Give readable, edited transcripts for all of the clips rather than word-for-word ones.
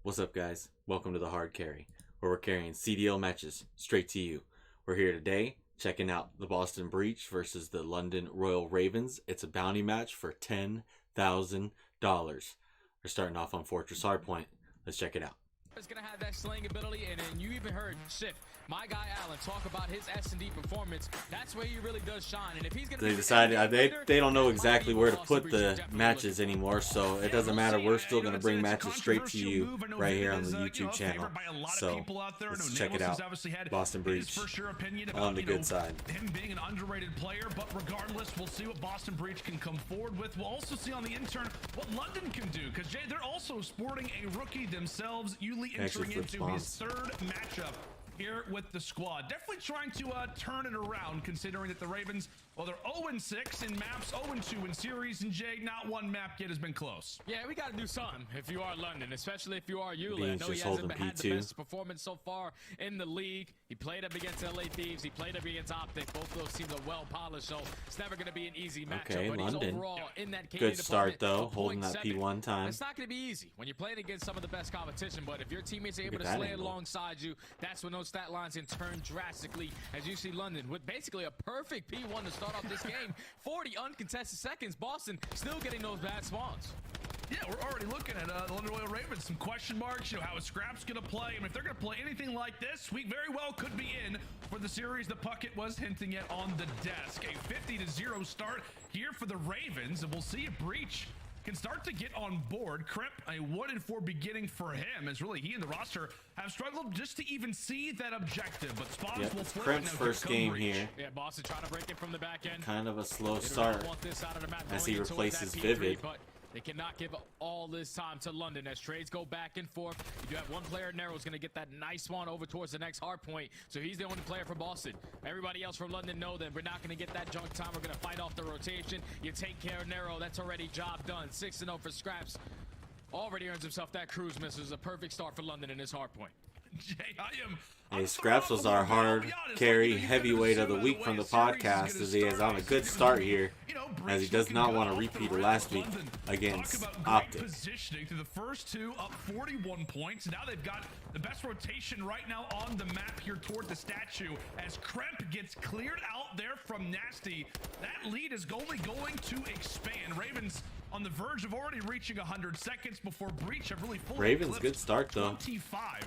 What's up, guys? Welcome to the Hard Carry, where we're carrying CDL matches straight to you. We're here today checking out the Boston Breach versus the London Royal Ravens. It's a bounty match for $10,000. We're starting off on Fortress Hardpoint. Let's check it out. Is going to have that slaying ability, and then you even heard my guy Allen talk about his S&D performance. That's where he really does shine. And if he's going to They decided they don't know exactly where to put the matches anymore, so it doesn't matter. We're still going to bring matches straight to you right here on the YouTube channel. So let's check it out. Boston Breach on the good side. Him being an underrated player, but regardless, we'll see what Boston Breach can come forward with. We'll also see on the intern what London can do, because Jay, they're also sporting a rookie themselves. Yuli entering into his third matchup here with the squad. Definitely trying to turn it around, considering that the Ravens, well, they're 0-6 in maps, 0-2 in series, and Jay, not one map yet has been close. Yeah, we got to do something if you are London, especially if you are Yuli. Beans I know he hasn't had P2. the best performance so far in the league. He played up against LA Thieves. He played up against Optic. Both of those teams are well polished, so it's never going to be an easy matchup. Okay, but London. He's overall in that Good start, though, holding that P1 time. It's not going to be easy when you're playing against some of the best competition, but if your teammates are able to slay alongside you, that's when those stat lines can turn drastically, as you see London with basically a perfect P1 to start off this game. 40 uncontested seconds. Boston still getting those bad spawns. Yeah, we're already looking at the London Royal Ravens. Some question marks, how is Scraps going to play? I mean, if they're going to play anything like this, we very well could be in for the series the Puckett was hinting at on the desk. A 50-0 start here for the Ravens, and we'll see if Breach can start to get on board. Kremp, a 1-4 beginning for him, as really he and the roster have struggled just to even see that objective. But spawns will flip. Kremp's first game here. Yeah, Boston trying to break it from the back end. Kind of a slow start as he replaces Vivid. But they cannot give all this time to London as trades go back and forth. You do have one player, Nero's going to get that nice one over towards the next hard point. So he's the only player for Boston. Everybody else from London know that we're not going to get that junk time. We're going to fight off the rotation. You take care of Nero. That's already job done. 6-0 for Scraps. Already earns himself that cruise miss. It was a perfect start for London in his hard point. Hey, Scraps was our hard carry heavyweight of the week from the podcast, as he is on a good start here, as he does not want to repeat of last week against Optic. Positioning through the first two, up 41 points. Now they've got the best rotation right now on the map here toward the statue, as Kremp gets cleared out there from Nasty. That lead is only going to expand. Ravens on the verge of already reaching 100 seconds before Breach have really fully Ravens good start though. 25.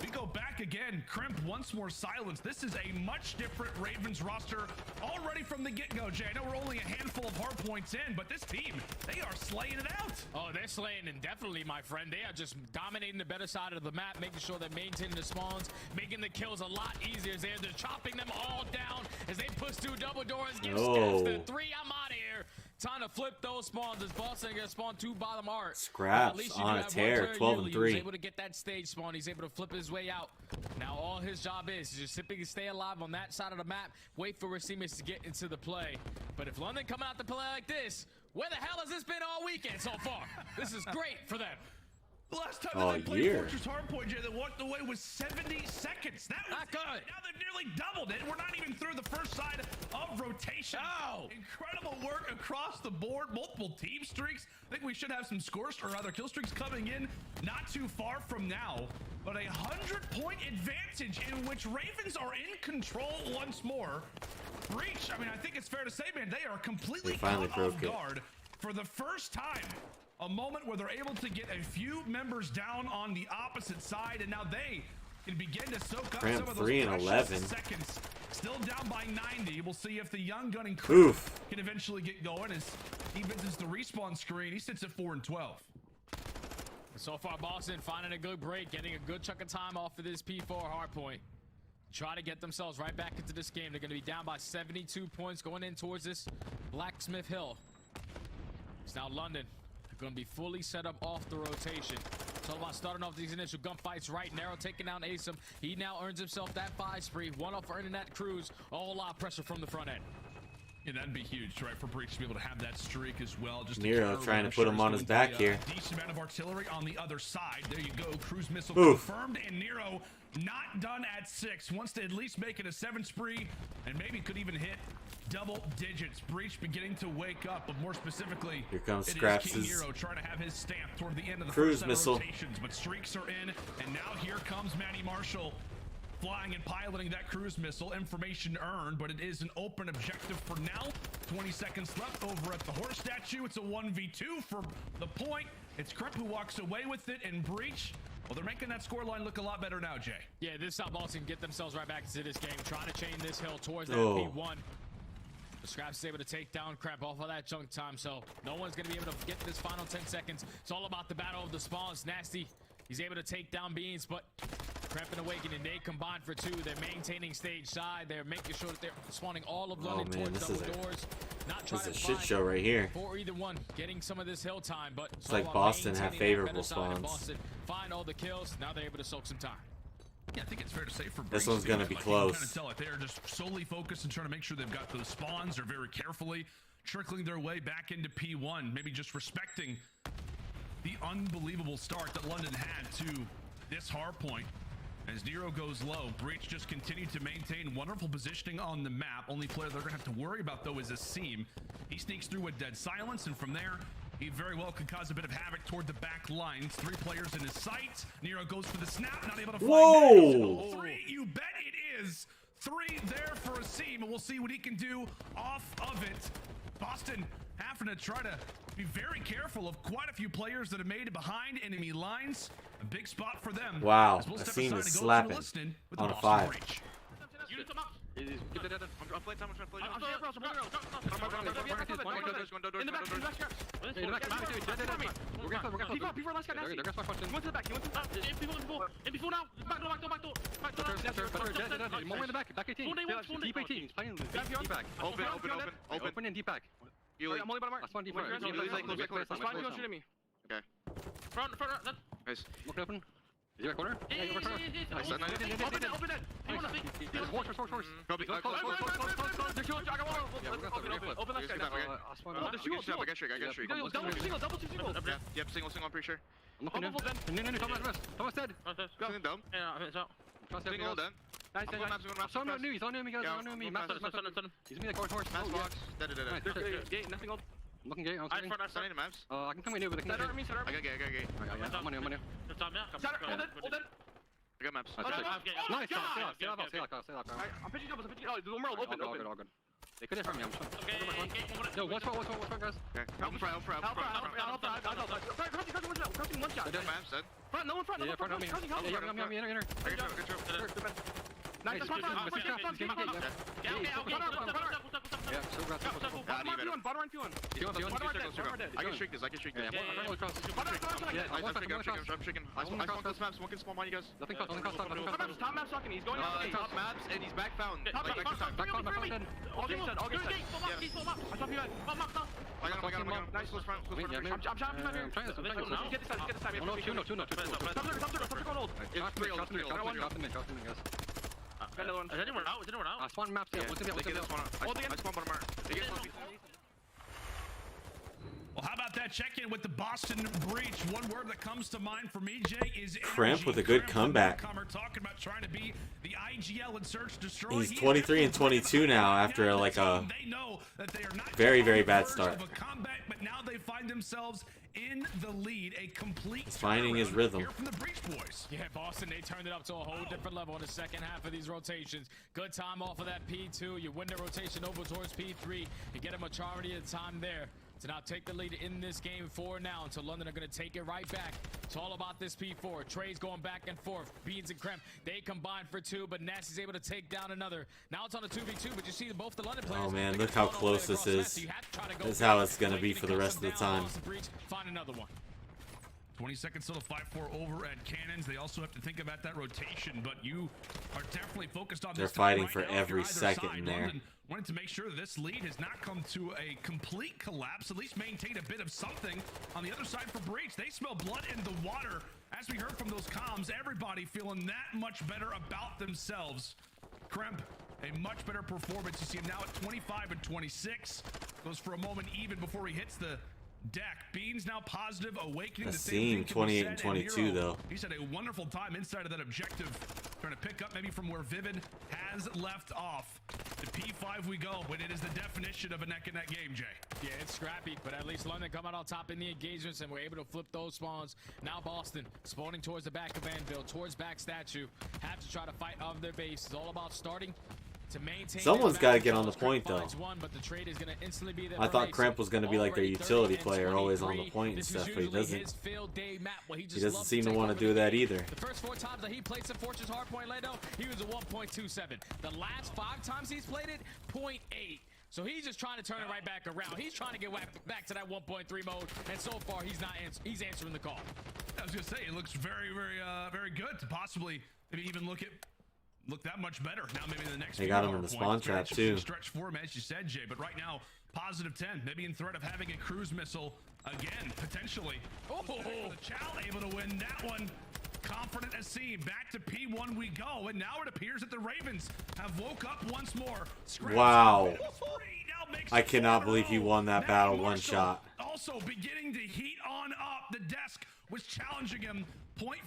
We go back again. Kremp once more silence. This is a much different Ravens roster already from the get-go, Jay. I know we're only a handful of hard points in, but this team, they are slaying it out. Oh, they're slaying indefinitely, my friend. They are just dominating the better side of the map, making sure they're maintaining the spawns, making the kills a lot easier. They're just chopping them all down as they push through double doors. Give Scraps the 3. I'm out of here. Time to flip those spawns as Boston gonna spawn 2 bottom art. Scraps on a tear, 12-3. He was able to get that stage spawn. He's able to flip his way out. Now all his job is just simply stay alive on that side of the map, wait for his teammates to get into the play. But if London come out to play like this, where the hell has this been all weekend so far? This is great for them. The last time that they played Fortress Hardpoint, Jay, they walked away with 70 seconds. That was not good. Now they've nearly doubled it. We're not even through the first side of rotation. Oh! Incredible work across the board. Multiple team streaks. I think we should have some scores, or rather kill streaks coming in not too far from now. But a 100-point advantage in which Ravens are in control once more. Breach, I mean, I think it's fair to say, man, they are completely caught off guard for the first time. A moment where they're able to get a few members down on the opposite side, and now they can begin to soak up some of those 3 and 11 seconds. Still down by 90. We'll see if the young gunning crew can eventually get going as he visits the respawn screen. He sits at 4 and 12. So far, Boston finding a good break, getting a good chunk of time off of this P4 hardpoint. Try to get themselves right back into this game. They're going to be down by 72 points going in towards this Blacksmith Hill. It's now London. Going to be fully set up off the rotation. It's all about starting off these initial gunfights right. Nero taking down Asim. He now earns himself that 5 spree. 1 off for earning that cruise. A whole lot of pressure from the front end. Yeah, that'd be huge, right, for Breach to be able to have that streak as well. Just Nero trying to put him on his back here. Decent amount of artillery on the other side. There you go. Cruise missile confirmed, and Nero not done at 6. Wants to at least make it a 7 spree, and maybe could even hit double digits. Breach beginning to wake up, but more specifically, here comes it is Scraps' King Hero trying to have his stamp toward the end of the cruise first set of missile. rotations, but streaks are in, and now here comes Manny Marshall flying and piloting that cruise missile. Information earned, but it is an open objective for now. 20 seconds left over at the horse statue. It's a 1v2 for the point. It's Kremp who walks away with it, and Breach, well, they're making that scoreline look a lot better now, Jay. Yeah, this is how Boston get themselves right back into this game, trying to chain this hill towards that Oh. P1. The Scraps is able to take down Kremp off of that chunk time, so no one's going to be able to get this final 10 seconds. It's all about the battle of the spawns. Nasty, he's able to take down Beans, but Kremp and Awakening, they combine for 2. They're maintaining stage side. They're making sure that they're spawning all of London man, towards this double is doors. Not This trying is a to shit find show right here. for either one, getting some of this hill time, but It's like Boston have favorable spawns. Boston find all the kills. Now they're able to soak some time. Yeah, I think it's fair to say for This Breach, one's gonna like, be you close. can kind of tell it. They are just solely focused and trying to make sure they've got those spawns. They're very carefully trickling their way back into P1, maybe just respecting the unbelievable start that London had to this hard point. As Nero goes low, Breach just continued to maintain wonderful positioning on the map. Only player they're going to have to worry about, though, is Asim. He sneaks through with dead silence, and from there, he very well could cause a bit of havoc toward the back lines. 3 players in his sight. Nero goes for the snap, not able to find Whoa! 3, you bet it is. 3 there for Asim, and we'll see what he can do off of it. Boston having to try to be very careful of quite a few players that have made it behind enemy lines. A big spot for them. Wow, As we'll step Asim aside is and go slapping to listening with on the a Boston 5. Breach. Open and deep back. I'm only by the mark. Last one deep back. Okay. Front, nice. Look open. Is he right corner? Yeah, you're right corner. Nice. Open it. Horse. Probably. Close. There's two. I got one. Open left side. There's two. I got streak. Double single. Yep, single, I'm pretty sure. I'm looking in. No, Thomas dead. Go. Dumb. Single done. Nice. Someone new. He's on me, guys. He's on me. Maps. He's me like horse. Maps box. Dead. Gate. Nothing old. I'm looking gate. I need maps. I can come in new, but I can't. I got gate. I'm on you. Hold it. I got maps. Nice. Stay lock. I'm pitching doubles. The one open. All good. They couldn't hurt me. I'm sure. No, what's wrong, guys? Okay. Help. One shot. Dead maps. Dead. Front. No one front. Yeah, front. Help me. Inner. I got you. Nice. Yeah, so bottom right P1. I can streak this. I'm streaking. I spawn close maps. One can spawn you guys. Nothing cross. Top map's talking. He's going top maps and he's back found. Back found. All good. I got him. Nice close front. I'm trying to get this side. No. It's 3. Another one. Is anyone out? I spawned maps. Yeah. They get this one. I spawned bottom mark. They get one. Well, how about that check-in with the Boston Breach? One word that comes to mind for me, Jay, is Kremp with a good comeback. Talking about trying to be the IGL and search destroy. He's 23 and 22 now after like a very, very bad start. But now they find themselves in the lead, a complete He's finding his rhythm. Here from the Breach boys. Yeah, Boston, they turned it up to a whole different level in the second half of these rotations. Good time off of that P2. You win the rotation over towards P3. You get a majority of the time there to now take the lead in this game for now until London are going to take it right back. It's all about this P4. Trey's going back and forth. Beans and Kremp, they combine for 2, but Nasty's able to take down another. Now it's on a 2v2, but you see both the London players. Oh man, look how close this is. This is how it's going to be for the rest of the time. Find another one. 20 seconds till the 5-4 over at Cannons. They also have to think about that rotation, but you are definitely focused on this. They're fighting for every second in there. London wanted to make sure that this lead has not come to a complete collapse, at least maintain a bit of something. On the other side for Breach, they smell blood in the water. As we heard from those comms, everybody feeling that much better about themselves. Kremp, a much better performance. You see him now at 25 and 26. Goes for a moment even before he hits the deck. Beans now positive, Awakening the same thing. 28 and 22 though. He's had a wonderful time inside of that objective. Trying to pick up maybe from where Vivid has left off. To P5 we go, but it is the definition of a neck-and-neck game, Jay. Yeah, it's scrappy, but at least London come out on top in the engagements, and we're able to flip those spawns. Now Boston spawning towards the back of Anvil, towards back statue. Have to try to fight on their base. It's all about starting to maintain. Someone's got to get on the point, though. But the trade is going to instantly be there. I thought Kremp was going to be like their utility player, always on the point and stuff, but he doesn't. He doesn't seem to want to do that either. The first 4 times that he played some Fortress Hardpoint Lando, he was a 1.27. The last 5 times he's played it, 0.8. So he's just trying to turn it right back around. He's trying to get back to that 1.3 mode, and so far he's not. He's answering the call. I was gonna say it looks very, very good to possibly maybe even look that much better. Now maybe in the next. They got him in the spawn trap too. Stretch for him, as you said, Jay. But right now, positive 10, maybe in threat of having a cruise missile again, potentially. Oh, the Chow able to win that one. Confident as seen. Back to P1 we go, and now it appears that the Ravens have woke up once more. Wow. I cannot believe he won that battle one shot. Also beginning to heat on up. The desk was challenging him. 0.5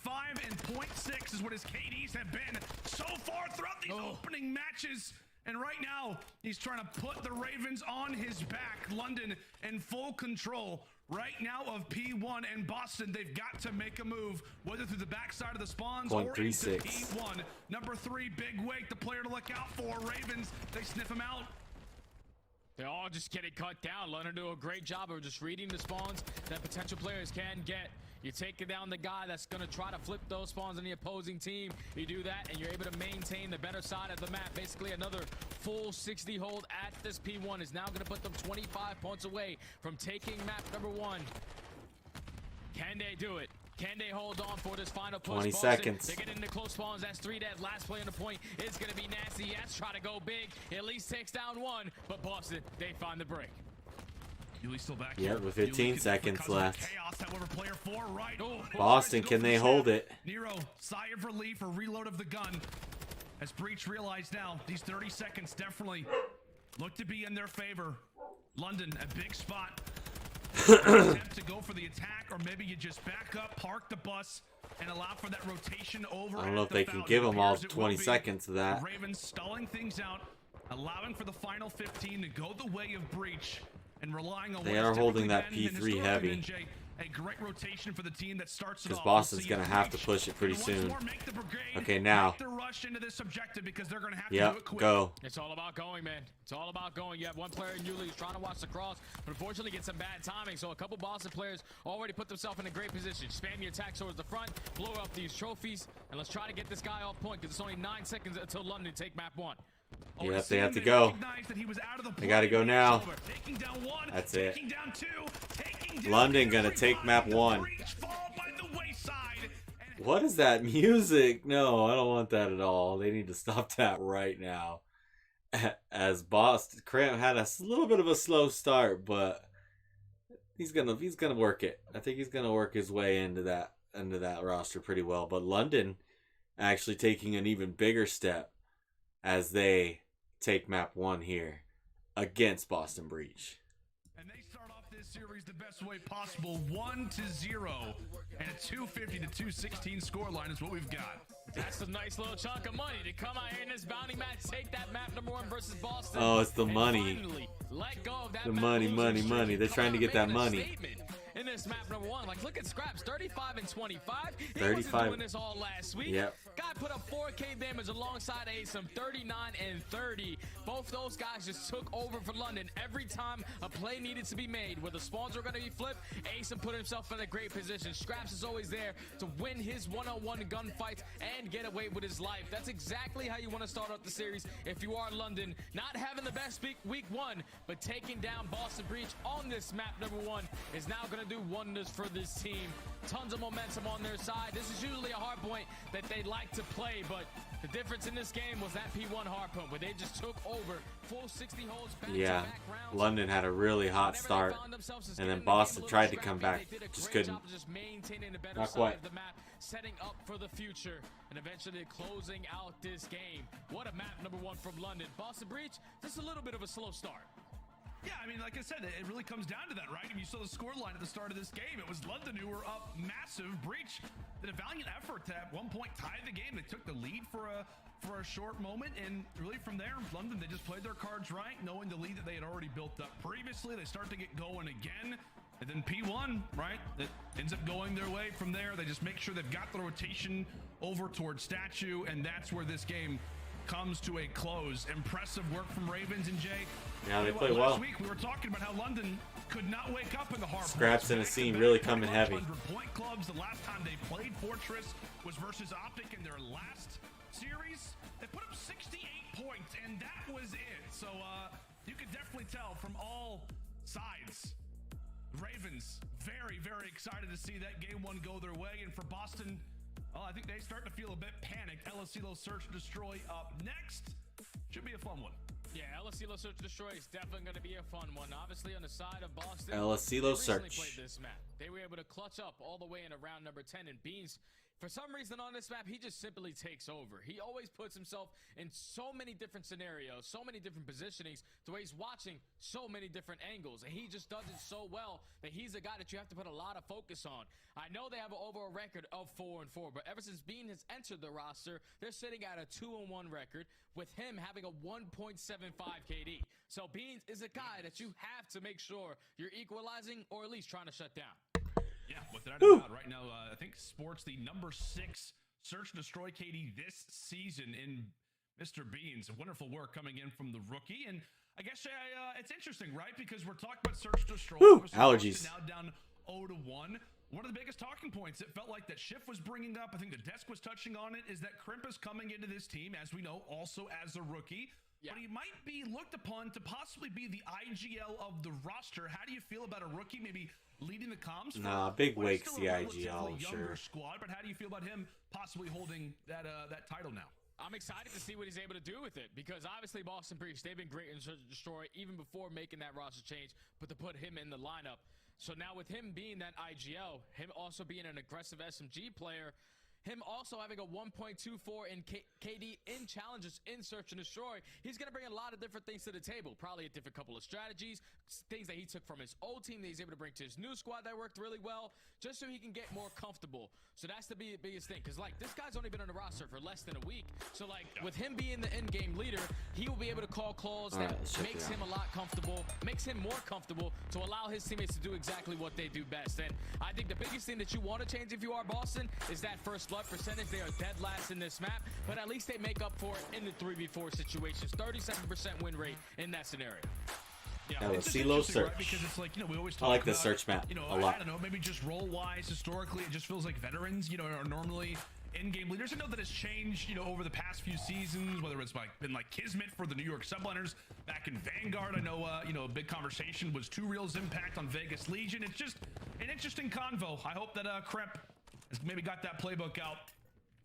and 0.6 is what his KDs have been so far throughout these opening matches. And right now, he's trying to put the Ravens on his back. London in full control right now of P1 and Boston. They've got to make a move, whether through the backside of the spawns or into P1. Number 3, Big Wake, the player to look out for. Ravens, they sniff him out. They're all just getting cut down. London do a great job of just reading the spawns that potential players can get. You take down the guy that's going to try to flip those spawns on the opposing team. You do that, and you're able to maintain the better side of the map. Basically, another full 60 hold at this P1 is now going to put them 25 points away from taking map number 1. Can they do it? Can they hold on for this final push? 20 Boston, seconds. they get into close spawns. That's 3 dead. Last play on the point is going to be nasty. Yes, try to go big. At least takes down 1, but Boston, they find the break. Still back yep, with 15 seconds left. Chaos, however, player 4 right. Boston, can they hold it? Nero, sigh of relief or reload of the gun. As Breach realized now, these 30 seconds definitely look to be in their favor. London, a big spot. Attempt to go for the attack, or maybe you just back up, park the bus, and allow for that rotation over. I don't know if they can give them all 20 seconds of that. Ravens stalling things out, allowing for the final 15 to go the way of Breach. And relying on they are holding that P3 heavy. A great rotation for the team that starts because Boston's going to have to push it pretty soon. Okay, now. Yep, go. It's all about going, man. It's all about going. You have one player in Yuli who's trying to watch the cross, but unfortunately gets some bad timing. So a couple Boston players already put themselves in a great position. Spam your attacks towards the front, blow up these trophies, and let's try to get this guy off point because it's only 9 seconds until London take map 1. Yep, they have to go. They got to go now. That's it. London gonna take map 1. What is that music? No, I don't want that at all. They need to stop that right now. As Boston, Kremp had a little bit of a slow start, but he's gonna work it. I think he's gonna work his way into that roster pretty well. But London actually taking an even bigger step as they take map 1 here against Boston Breach. And they start off this series the best way possible, 1-0, and a 250 to 216 scoreline is what we've got. That's a nice little chunk of money to come out here in this bounty match, take that map number 1 versus Boston. Oh, it's the money. Let go of that the money. They're trying to get that money. In this map number 1, like look at Scraps, 35 and 25. He 35. wasn't doing this all last week. Yep. Guy put up 4K damage alongside Asum, 39 and 30. Both those guys just took over for London every time a play needed to be made. Where the spawns were going to be flipped, Asum put himself in a great position. Scraps is always there to win his one-on-one gunfights and get away with his life. That's exactly how you want to start out the series if you are London. Not having the best week 1, but taking down Boston Breach on this map number 1 is now going to do wonders for this team. Tons of momentum on their side. This is usually a hard point that they like to play, but the difference in this game was that P1 hard point where they just took over full 60 holds back yeah, to back rounds. London had a really hot start, and then Boston tried to come back, just couldn't. Not quite. The map, setting up for the future, and eventually closing out this game. What a map number 1 from London. Boston Breach, just a little bit of a slow start. Yeah, I mean, like I said, it really comes down to that, right? If you saw the scoreline at the start of this game, it was London who were up massive. Breach did a valiant effort to at one point tie the game. They took the lead for a short moment, and really from there, London, they just played their cards right, knowing the lead that they had already built up previously. They start to get going again, and then P1, right, that ends up going their way from there. They just make sure they've got the rotation over towards Statue, and that's where this game comes to a close. Impressive work from Ravens and Jay. Yeah, they play well. Last week we were talking about how London could not wake up in the hard Scraps in the scene really coming heavy. 100-point clubs. The last time they played Fortress was versus Optic in their last series. They put up 68 points, and that was it. So you could definitely tell from all sides. Ravens very, very excited to see that game one go their way, and for Boston, well, I think they start to feel a bit panicked. LSCLO Search and Destroy up next. Should be a fun one. Yeah, LSCLO Search and Destroy is definitely going to be a fun one. Obviously, on the side of Boston, LSCLO they Search played this map. They were able to clutch up all the way in round number 10, and Beans, for some reason on this map, he just simply takes over. He always puts himself in so many different scenarios, so many different positionings, to where he's watching so many different angles, and he just does it so well that he's a guy that you have to put a lot of focus on. I know they have an overall record of 4-4, but ever since Bean has entered the roster, they're sitting at a 2-1 record, with him having a 1.75 KD. So Beans is a guy that you have to make sure you're equalizing, or at least trying to shut down. Yeah, without a doubt. Right now, I think sports the number 6 Search and Destroy KD this season in Mr. Beans. Wonderful work coming in from the rookie. And I guess it's interesting, right? Because we're talking about Search and Destroy. Allergies. Now down 0-1. One of the biggest talking points it felt like that Schiff was bringing up, I think the desk was touching on it, is that Kremp is coming into this team, as we know, also as a rookie. Yeah. But he might be looked upon to possibly be the IGL of the roster. How do you feel about a rookie maybe leading the comms? Nah, Big Wake's the IGL, sure. Squad, but how do you feel about him possibly holding that title now? I'm excited to see what he's able to do with it, because obviously Boston Breach, they've been great in Search and Destroy even before making that roster change, but to put him in the lineup. So now with him being that IGL, him also being an aggressive SMG player, him also having a 1.24 in KD in challenges in Search and Destroy, he's going to bring a lot of different things to the table. Probably a different couple of strategies, things that he took from his old team that he's able to bring to his new squad that worked really well, just so he can get more comfortable. So that's the biggest thing, because like this guy's only been on the roster for less than a week. So like with him being the in-game leader, he will be able to call calls that makes him a lot comfortable, makes him more comfortable to allow his teammates to do exactly what they do best. And I think the biggest thing that you want to change if you are Boston is that first blood percentage. They are dead last in this map, but at least they make up for it in the 3v4 situations. 37% win rate in that scenario. Yeah, LSCLO Search. Right? Because it's like, we always talk I like about, the search map a lot. I don't know, maybe just role-wise, historically, it just feels like veterans, are normally in-game leaders. I know that it's changed, over the past few seasons, whether it's been like Kismet for the New York Subliners back in Vanguard. I know, a big conversation was Two Real's impact on Vegas Legion. It's just an interesting convo. I hope that Kremp has maybe got that playbook out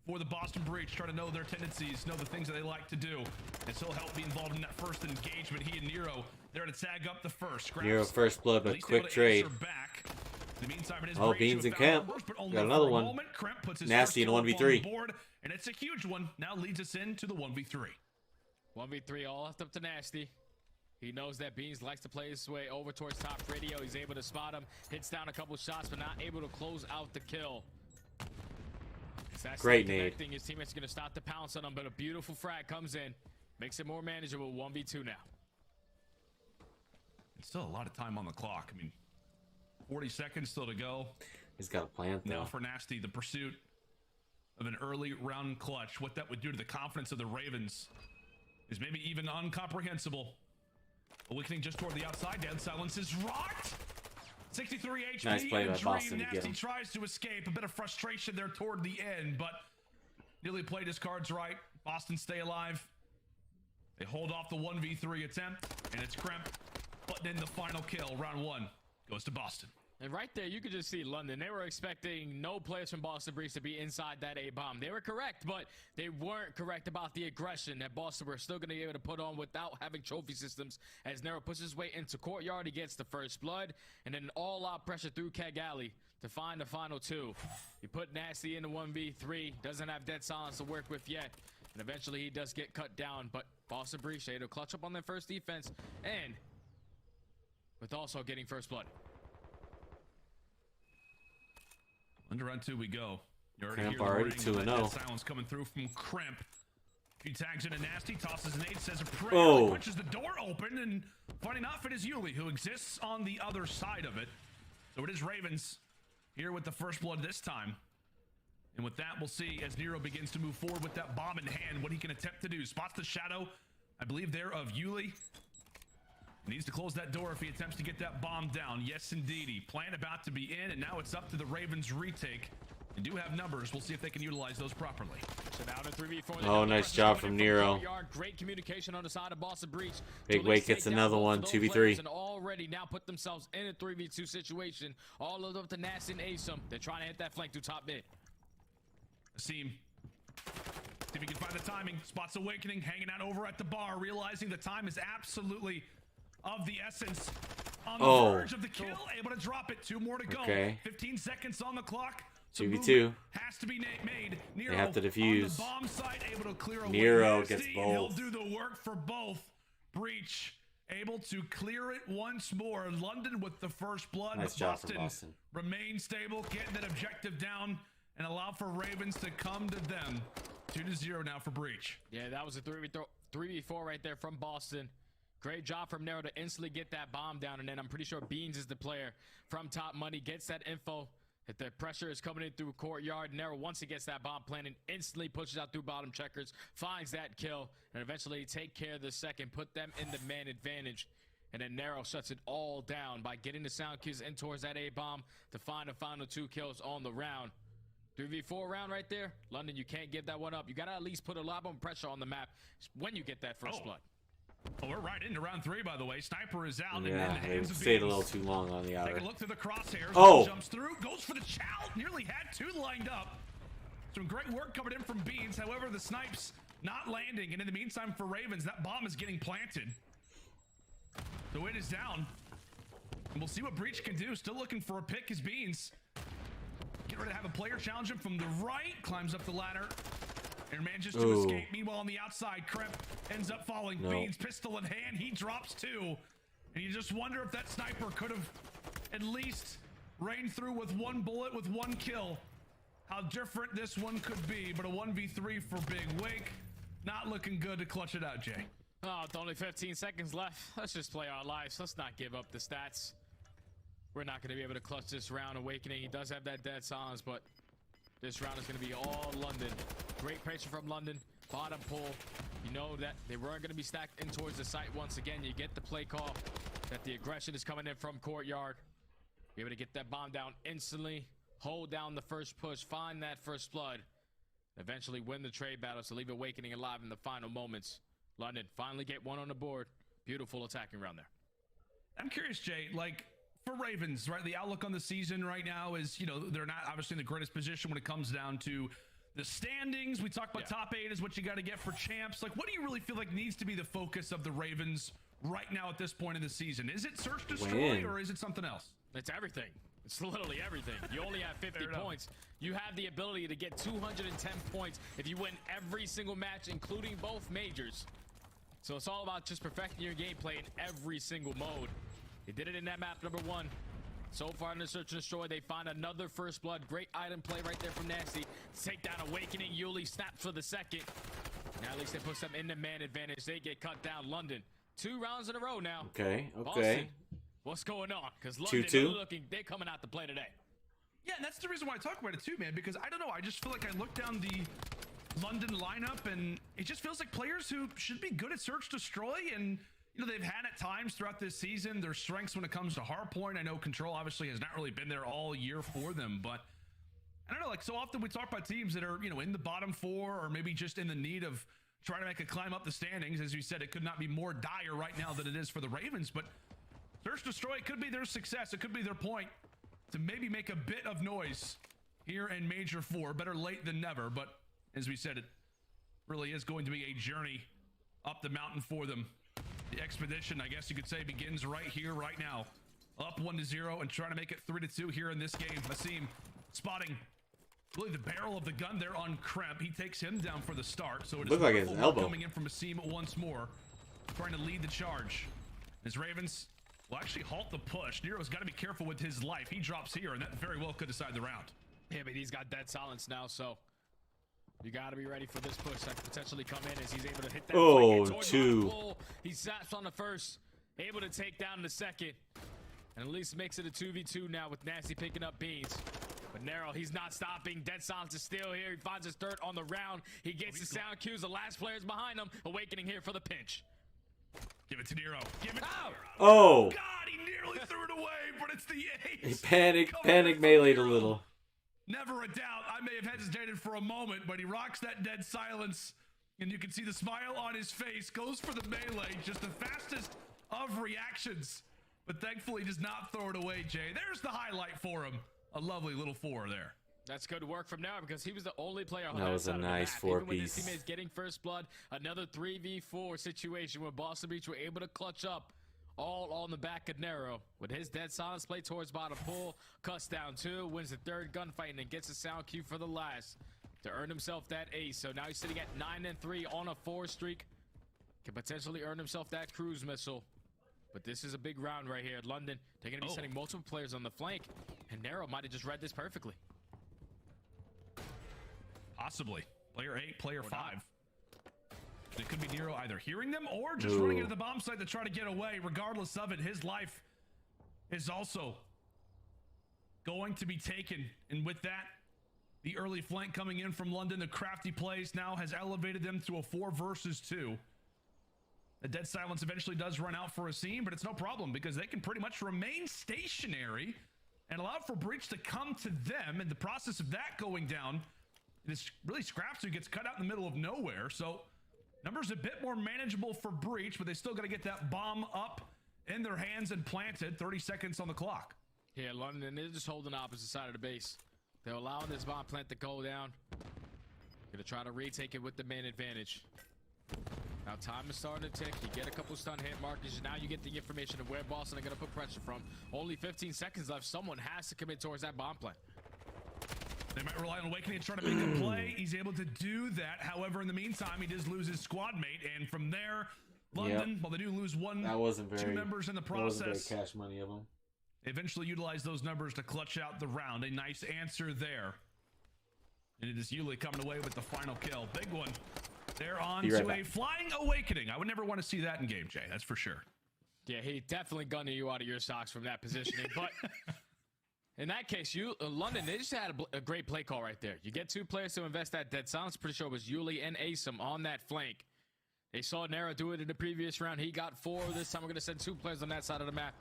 for the Boston Breach, try to know their tendencies, know the things that they like to do, and still help be involved in that first engagement. He and Nero, they're to tag up the first. Nero first blood, but quick trade. In the meantime, it is Beans and Camp. Got another one. Puts his Nasty in 1v3. Board, and it's a huge one. Now leads us into the 1v3. 1v3 all left up to Nasty. He knows that Beans likes to play his way over towards top radio. He's able to spot him, hits down a couple shots, but not able to close out the kill. Great nade. His teammates are going to stop the pounce on him, but a beautiful frag comes in. Makes it more manageable. 1v2 now. It's still a lot of time on the clock. I mean, 40 seconds still to go. He's got a plan, though. Now for Nasty, the pursuit of an early round clutch. What that would do to the confidence of the Ravens is maybe even incomprehensible. Awakening just toward the outside. Dead Silence is rocked. 63 HP. Nice play by Boston to get him. Nasty tries to escape. A bit of frustration there toward the end, but nearly played his cards right. Boston stay alive. They hold off the 1v3 attempt, and it's Kremp putting in the final kill. Round 1 goes to Boston. And right there, you could just see London. They were expecting no players from Boston Breach to be inside that A-bomb. They were correct, but they weren't correct about the aggression that Boston were still going to be able to put on without having trophy systems. As Nero pushes his way into courtyard, he gets the first blood, and then all-out pressure through Keg Alley to find the final 2. He put Nasty in the 1v3, doesn't have Dead Silence to work with yet, and eventually he does get cut down, but Boston Breach able to clutch up on their first defense, and with also getting first blood. Under round 2 we go. You Kremp hear the already ring, 2-0. that silence coming through from Kremp. He tags in a nasty, tosses an 8, says a prayer, Oh. punches the door open, and funny enough, it is Yuli who exists on the other side of it. So it is Ravens here with the first blood this time. And with that, we'll see as Nero begins to move forward with that bomb in hand, what he can attempt to do. Spots the shadow, I believe there, of Yuli. Needs to close that door if he attempts to get that bomb down. Yes, indeedy. Plan about to be in, and now it's up to the Ravens' retake. They do have numbers. We'll see if they can utilize those properly. So now to 3v4. Oh, nice job from Nero. Great communication on the side of Boston Breach. Big Wake gets another one, 2v3. And already now put themselves in a 3v2 situation. All of them to Nasty and Asim. They're trying to hit that flank through top mid. Asim. See if he can find the timing. Spots Awakening, hanging out over at the bar, realizing the time is absolutely of the essence. On the verge of the kill, able to drop it. 2 more to go. Okay. 15 seconds on the clock. 2v2. Has to be made. Nero They have to defuse. on the bomb site, able to clear away. Nero Nasty, gets and both. He'll do the work for both. Breach able to clear it once more. London with the first blood. Nice but job from Boston. Remain stable, getting that objective down, and allow for Ravens to come to them. 2-0 now for Breach. Yeah, that was a 3v4 right there from Boston. Great job from Nero to instantly get that bomb down, and then I'm pretty sure Beans is the player from Top Money, gets that info. If the pressure is coming in through courtyard, Nero, once he gets that bomb planted, instantly pushes out through bottom checkers, finds that kill, and eventually take care of the second, put them in the man advantage. And then Nero shuts it all down by getting the sound cues in towards that A-bomb to find the final 2 kills on the round. 3v4 round right there. London, you can't give that one up. You got to at least put a lot more pressure on the map when you get that first blood. Oh, we're right into round 3, by the way. Sniper is out. Yeah, in the they hands of stayed a Beans. little too long on the outer. Take a look through the crosshairs. Oh! Jumps through, goes for the chow. Nearly had 2 lined up. Some great work coming in from Beans. However, the snipes not landing. And in the meantime, for Ravens, that bomb is getting planted. So it is down. And we'll see what Breach can do. Still looking for a pick as Beans. Get ready to have a player challenge him from the right. Climbs up the ladder. And manages to escape. Meanwhile, on the outside, Kremp ends up falling. No. Beans, pistol in hand. He drops 2. And you just wonder if that sniper could have at least rained through with 1 bullet with 1 kill. How different this one could be. But a 1v3 for Big Wake. Not looking good to clutch it out, Jay. Oh, it's only 15 seconds left. Let's just play our lives. Let's not give up the stats. We're not going to be able to clutch this round. Awakening, he does have that dead silence, but this round is going to be all London. Great pressure from London. Bottom pull. You know that they weren't going to be stacked in towards the site once again. You get the play call that the aggression is coming in from courtyard. Be able to get that bomb down instantly. Hold down the first push. Find that first blood. Eventually win the trade battle to leave Awakening alive in the final moments. London finally get one on the board. Beautiful attacking round there. I'm curious, Jay, like for Ravens, right? The outlook on the season right now is, you know, they're not obviously in the greatest position when it comes down to the standings. We talked about top 8 is what you got to get for champs. Like, what do you really feel like needs to be the focus of the Ravens right now at this point in the season? Is it search destroy or is it something else? It's everything. It's literally everything. You only have 50 points. You have the ability to get 210 points if you win every single match, including both majors. So it's all about just perfecting your gameplay in every single mode. They did it in that map number 1. So far in the search and destroy, they find another first blood. Great item play right there from Nasty. Take down Awakening. Yuli snaps for the second. Now at least they put them in the man advantage. They get cut down. London, 2 rounds in a row now. Okay. Boston, what's going on? Because London, they're coming out to play today. Yeah, and that's the reason why I talk about it too, man, because I don't know. I just feel like I look down the London lineup and it just feels like players who should be good at search destroy, and you know, they've had at times throughout this season their strengths when it comes to hardpoint. I know control obviously has not really been there all year for them, but I don't know, like so often we talk about teams that are, you know, in the bottom 4 or maybe just in the need of trying to make a climb up the standings. As you said, it could not be more dire right now than it is for the Ravens, but search destroy, it could be their success. It could be their point to maybe make a bit of noise here in Major 4. Better late than never, but as we said, it really is going to be a journey up the mountain for them. The expedition, I guess you could say, begins right here, right now. Up 1-0 and trying to make it 3-2 here in this game. Asim spotting really the barrel of the gun there on Kremp. He takes him down for the start. So it is like his elbow coming in from Asim once more, trying to lead the charge. As Ravens will actually halt the push. Nero's got to be careful with his life. He drops here, and that very well could decide the round. Yeah, but he's got dead silence now, so you got to be ready for this push that could potentially come in as he's able to hit that. Oh, two. He zaps on the first, able to take down the second, and at least makes it a 2v2 now with Nasty picking up beans. But Nero, he's not stopping. Dead silence is still here. He finds his third on the round. He gets the sound cues. The last player's behind him. Awakening here for the pinch. Give it to Nero. Give it to Nero. Oh. God, he nearly threw it away, but it's the ace. He panic meleeed a little. Never a doubt. I may have hesitated for a moment, but he rocks that dead silence. And you can see the smile on his face. Goes for the melee. Just the fastest of reactions. But thankfully does not throw it away, Jay. There's the highlight for him. A lovely little 4 there. That's good work from now because he was the only player on that was a nice 4-piece. Even with his teammates getting first blood, another 3v4 situation where Boston Breach were able to clutch up all on the back of Nero. With his dead silence play towards bottom pool, cuts down 2, wins the third gunfight, and then gets a sound cue for the last to earn himself that ace. So now he's sitting at 9-3 on a 4 streak. Can potentially earn himself that cruise missile. But this is a big round right here at London. They're going to be sending multiple players on the flank, and Nero might have just read this perfectly. Possibly. Player 8, player 5. It could be Nero either hearing them or just running into the bomb site to try to get away. Regardless of it, his life is also going to be taken. And with that, the early flank coming in from London, the crafty plays now has elevated them to a 4 versus 2. The dead silence eventually does run out for a scene, but it's no problem because they can pretty much remain stationary and allow for Breach to come to them. In the process of that going down, it's really Scraps who gets cut out in the middle of nowhere. So numbers a bit more manageable for Breach, but they still got to get that bomb up in their hands and planted. 30 seconds on the clock. Yeah, London, they're just holding the opposite side of the base. They're allowing this bomb plant to go down. Gonna try to retake it with the man advantage. Now time is starting to tick. You get a couple stun hit markers. Now you get the information of where Boston are gonna put pressure from. Only 15 seconds left. Someone has to commit towards that bomb plant. They might rely on Awakening to try to make a play. He's able to do that. However, in the meantime, he does lose his squad mate. And from there, London, well, they do lose 2 members in the process. That wasn't very cash money of them. Eventually utilize those numbers to clutch out the round. A nice answer there. And it is Yuli coming away with the final kill. Big one. They're on to a flying Awakening. I would never want to see that in game, Jay. That's for sure. Yeah, he definitely gunning you out of your socks from that positioning. But in that case, London, they just had a great play call right there. You get 2 players to invest that dead silence. Pretty sure it was Yuli and Asim on that flank. They saw Nero do it in the previous round. He got 4. This time we're going to send 2 players on that side of the map.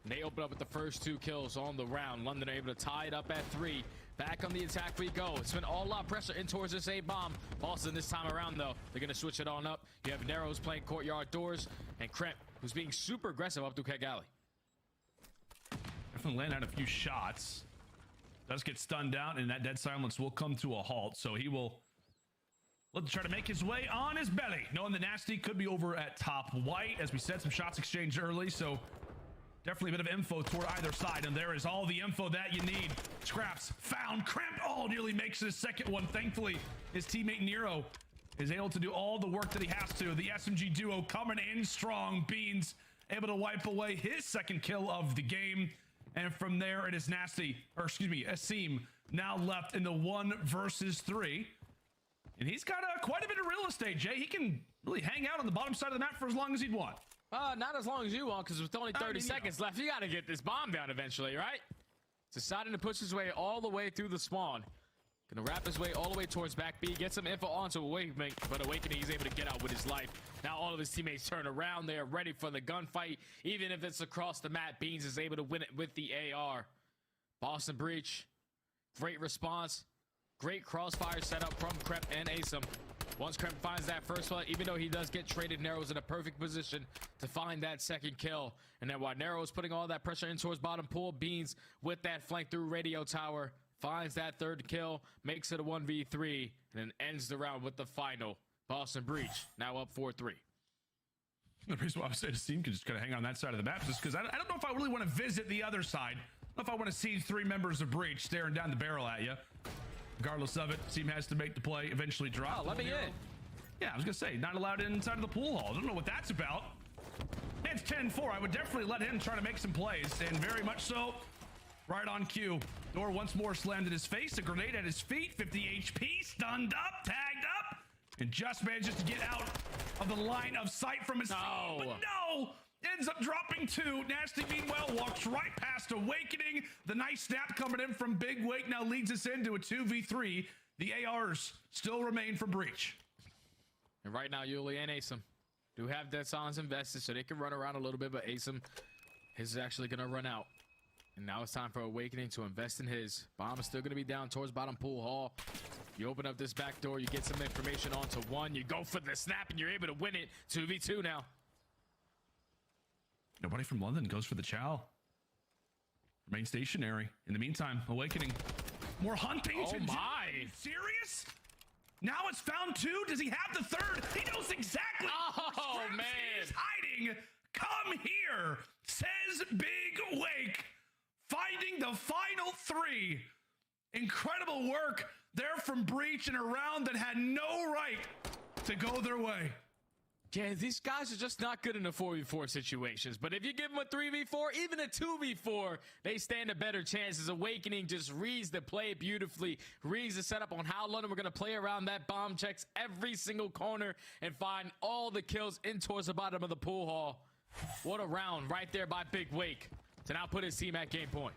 And they open up with the first 2 kills on the round. London are able to tie it up at 3. Back on the attack we go. It's been all out pressure in towards this A-bomb. Boston this time around, though, they're going to switch it on up. You have Nero who's playing courtyard doors, and Kremp, who's being super aggressive up through Keg Alley. Definitely landing out a few shots. Does get stunned out, and that dead silence will come to a halt. So he will look to try to make his way on his belly, knowing the Nasty could be over at top white. As we said, some shots exchanged early, so definitely a bit of info toward either side, and there is all the info that you need. Scraps found Kremp. Oh, nearly makes his second one. Thankfully, his teammate Nero is able to do all the work that he has to. The SMG duo coming in strong. Beans able to wipe away his second kill of the game. And from there, it is Nasty, or excuse me, Asim now left in the 1 versus 3. And he's got quite a bit of real estate, Jay. He can really hang out on the bottom side of the map for as long as he'd want. Not as long as you want, because with only 30 seconds left, you got to get this bomb down eventually, right? Deciding to push his way all the way through the spawn. Gonna wrap his way all the way towards back B, get some info onto Awakening, but Awakening, he's able to get out with his life. Now all of his teammates turn around. They are ready for the gunfight. Even if it's across the map, Beans is able to win it with the AR. Boston Breach, great response. Great crossfire setup from Kremp and Asim. Once Kremp finds that first one, even though he does get traded, Nero's in a perfect position to find that second kill. And then while Nero's putting all that pressure in towards bottom pool, Beans with that flank through radio tower finds that third kill, makes it a 1v3, and then ends the round with the final. Boston Breach now up 4-3. The reason why I said his team could just kind of hang on that side of the map is because I don't know if I really want to visit the other side. I don't know if I want to see 3 members of Breach staring down the barrel at you. Regardless of it, team has to make the play, eventually drop. Oh, let me in. Yeah, I was gonna say, not allowed inside of the pool hall. I don't know what that's about. It's 10-4. I would definitely let him try to make some plays, and very much so. Right on cue. Door once more slammed in his face. A grenade at his feet. 50 HP. Stunned up. Tagged up. And just manages to get out of the line of sight from his team. But no! Ends up dropping 2. Nasty, meanwhile, walks right past Awakening. The nice snap coming in from Big Wake now leads us into a 2v3. The ARs still remain for Breach. And right now, Yuli and Asim do have Dead Silence invested, so they can run around a little bit, but Asim, his is actually going to run out. And now it's time for Awakening to invest in his. Bomb is still going to be down towards bottom pool hall. You open up this back door, you get some information onto 1, you go for the snap, and you're able to win it. 2v2 now. Nobody from London goes for the chow. Remain stationary. In the meantime, Awakening. More hunting Oh to do. my. Are you serious? Now it's found 2. Does he have the 3rd? He knows exactly Oh, where Kremp man. is hiding. Come here, says Big Wake. Finding the final 3. Incredible work there from Breach in a round that had no right to go their way. Yeah, these guys are just not good in the 4v4 situations. But if you give them a 3v4, even a 2v4, they stand a better chance. As Awakening just reads the play beautifully, reads the setup on how London we're going to play around that bomb, checks every single corner, and find all the kills in towards the bottom of the pool hall. What a round right there by Big Wake to now put his team at game point.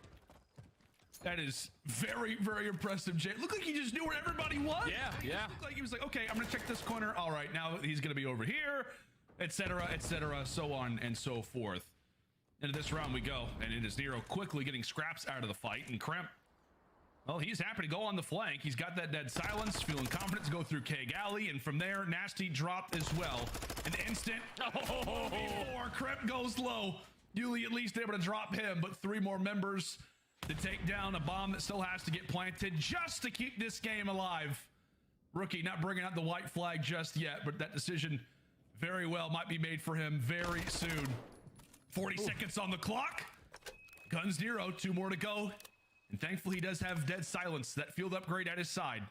That is very, very impressive, Jay. Looked like he just knew where everybody was. Yeah, yeah. Looked like he was like, okay, I'm gonna check this corner. All right, now he's gonna be over here, etc., so on and so forth. Into this round we go, and it is Nero quickly getting scraps out of the fight, and Kremp, well, he's happy to go on the flank. He's got that dead silence, feeling confident to go through Keg Alley, and from there, Nasty drop as well. An instant, before Kremp goes low. Yuli at least able to drop him, but 3 more members to take down a bomb that still has to get planted just to keep this game alive. Rookie not bringing out the white flag just yet, but that decision very well might be made for him very soon. 40 seconds on the clock. Guns Nero, 2 more to go. And thankfully he does have dead silence, that field upgrade at his side.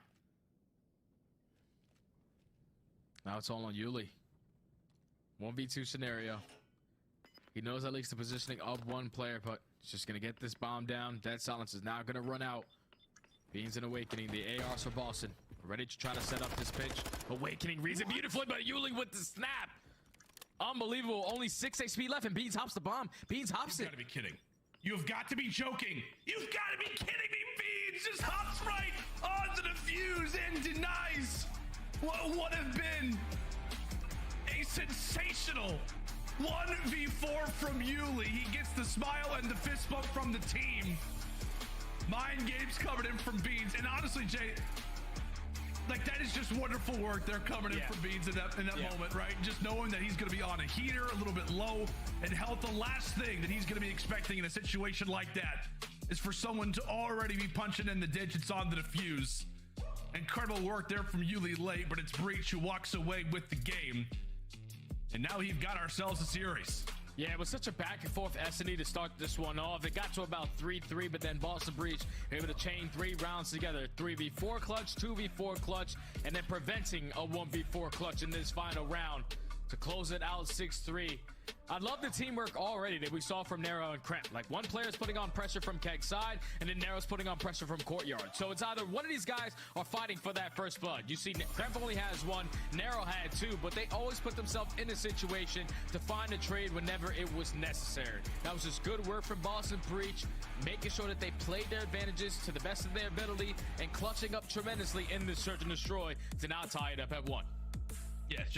Now it's all on Yuli. 1v2 scenario. He knows at least the positioning of 1 player, but he's just going to get this bomb down. Dead Silence is now going to run out. Beans and Awakening, the ARs for Boston. Ready to try to set up this pitch. Awakening reads it beautifully, but Yuli with the snap. Unbelievable. Only 6 HP left, and Beans hops the bomb. Beans hops it. You've got to be kidding. You've got to be joking. You've got to be kidding me. Beans just hops right onto the fuse and denies what would have been a sensational 1v4 from Yuli. He gets the smile and the fist bump from the team. Mind games covered in from Beans. And honestly, Jay, like, that is just wonderful work. They're coming in from Beans in that moment, right? Just knowing that he's going to be on a heater, a little bit low in health. The last thing that he's going to be expecting in a situation like that is for someone to already be punching in the digits onto the fuse. Incredible work there from Yuli late, but it's Breach who walks away with the game. And now we've got ourselves a series. Yeah, it was such a back and forth S&E to start this one off. It got to about 3-3, but then Boston Breach able to chain 3 rounds together. 3v4 clutch, 2v4 clutch, and then preventing a 1v4 clutch in this final round to close it out 6-3. I love the teamwork already that we saw from Nero and Kremp. Like, one player is putting on pressure from Keg's side, and then Nero's putting on pressure from Courtyard. So it's either one of these guys are fighting for that first blood. You see, Kremp only has 1, Nero had 2, but they always put themselves in a situation to find a trade whenever it was necessary. That was just good work from Boston Breach, making sure that they played their advantages to the best of their ability and clutching up tremendously in this search and destroy to now tie it up at 1. Yeah, it's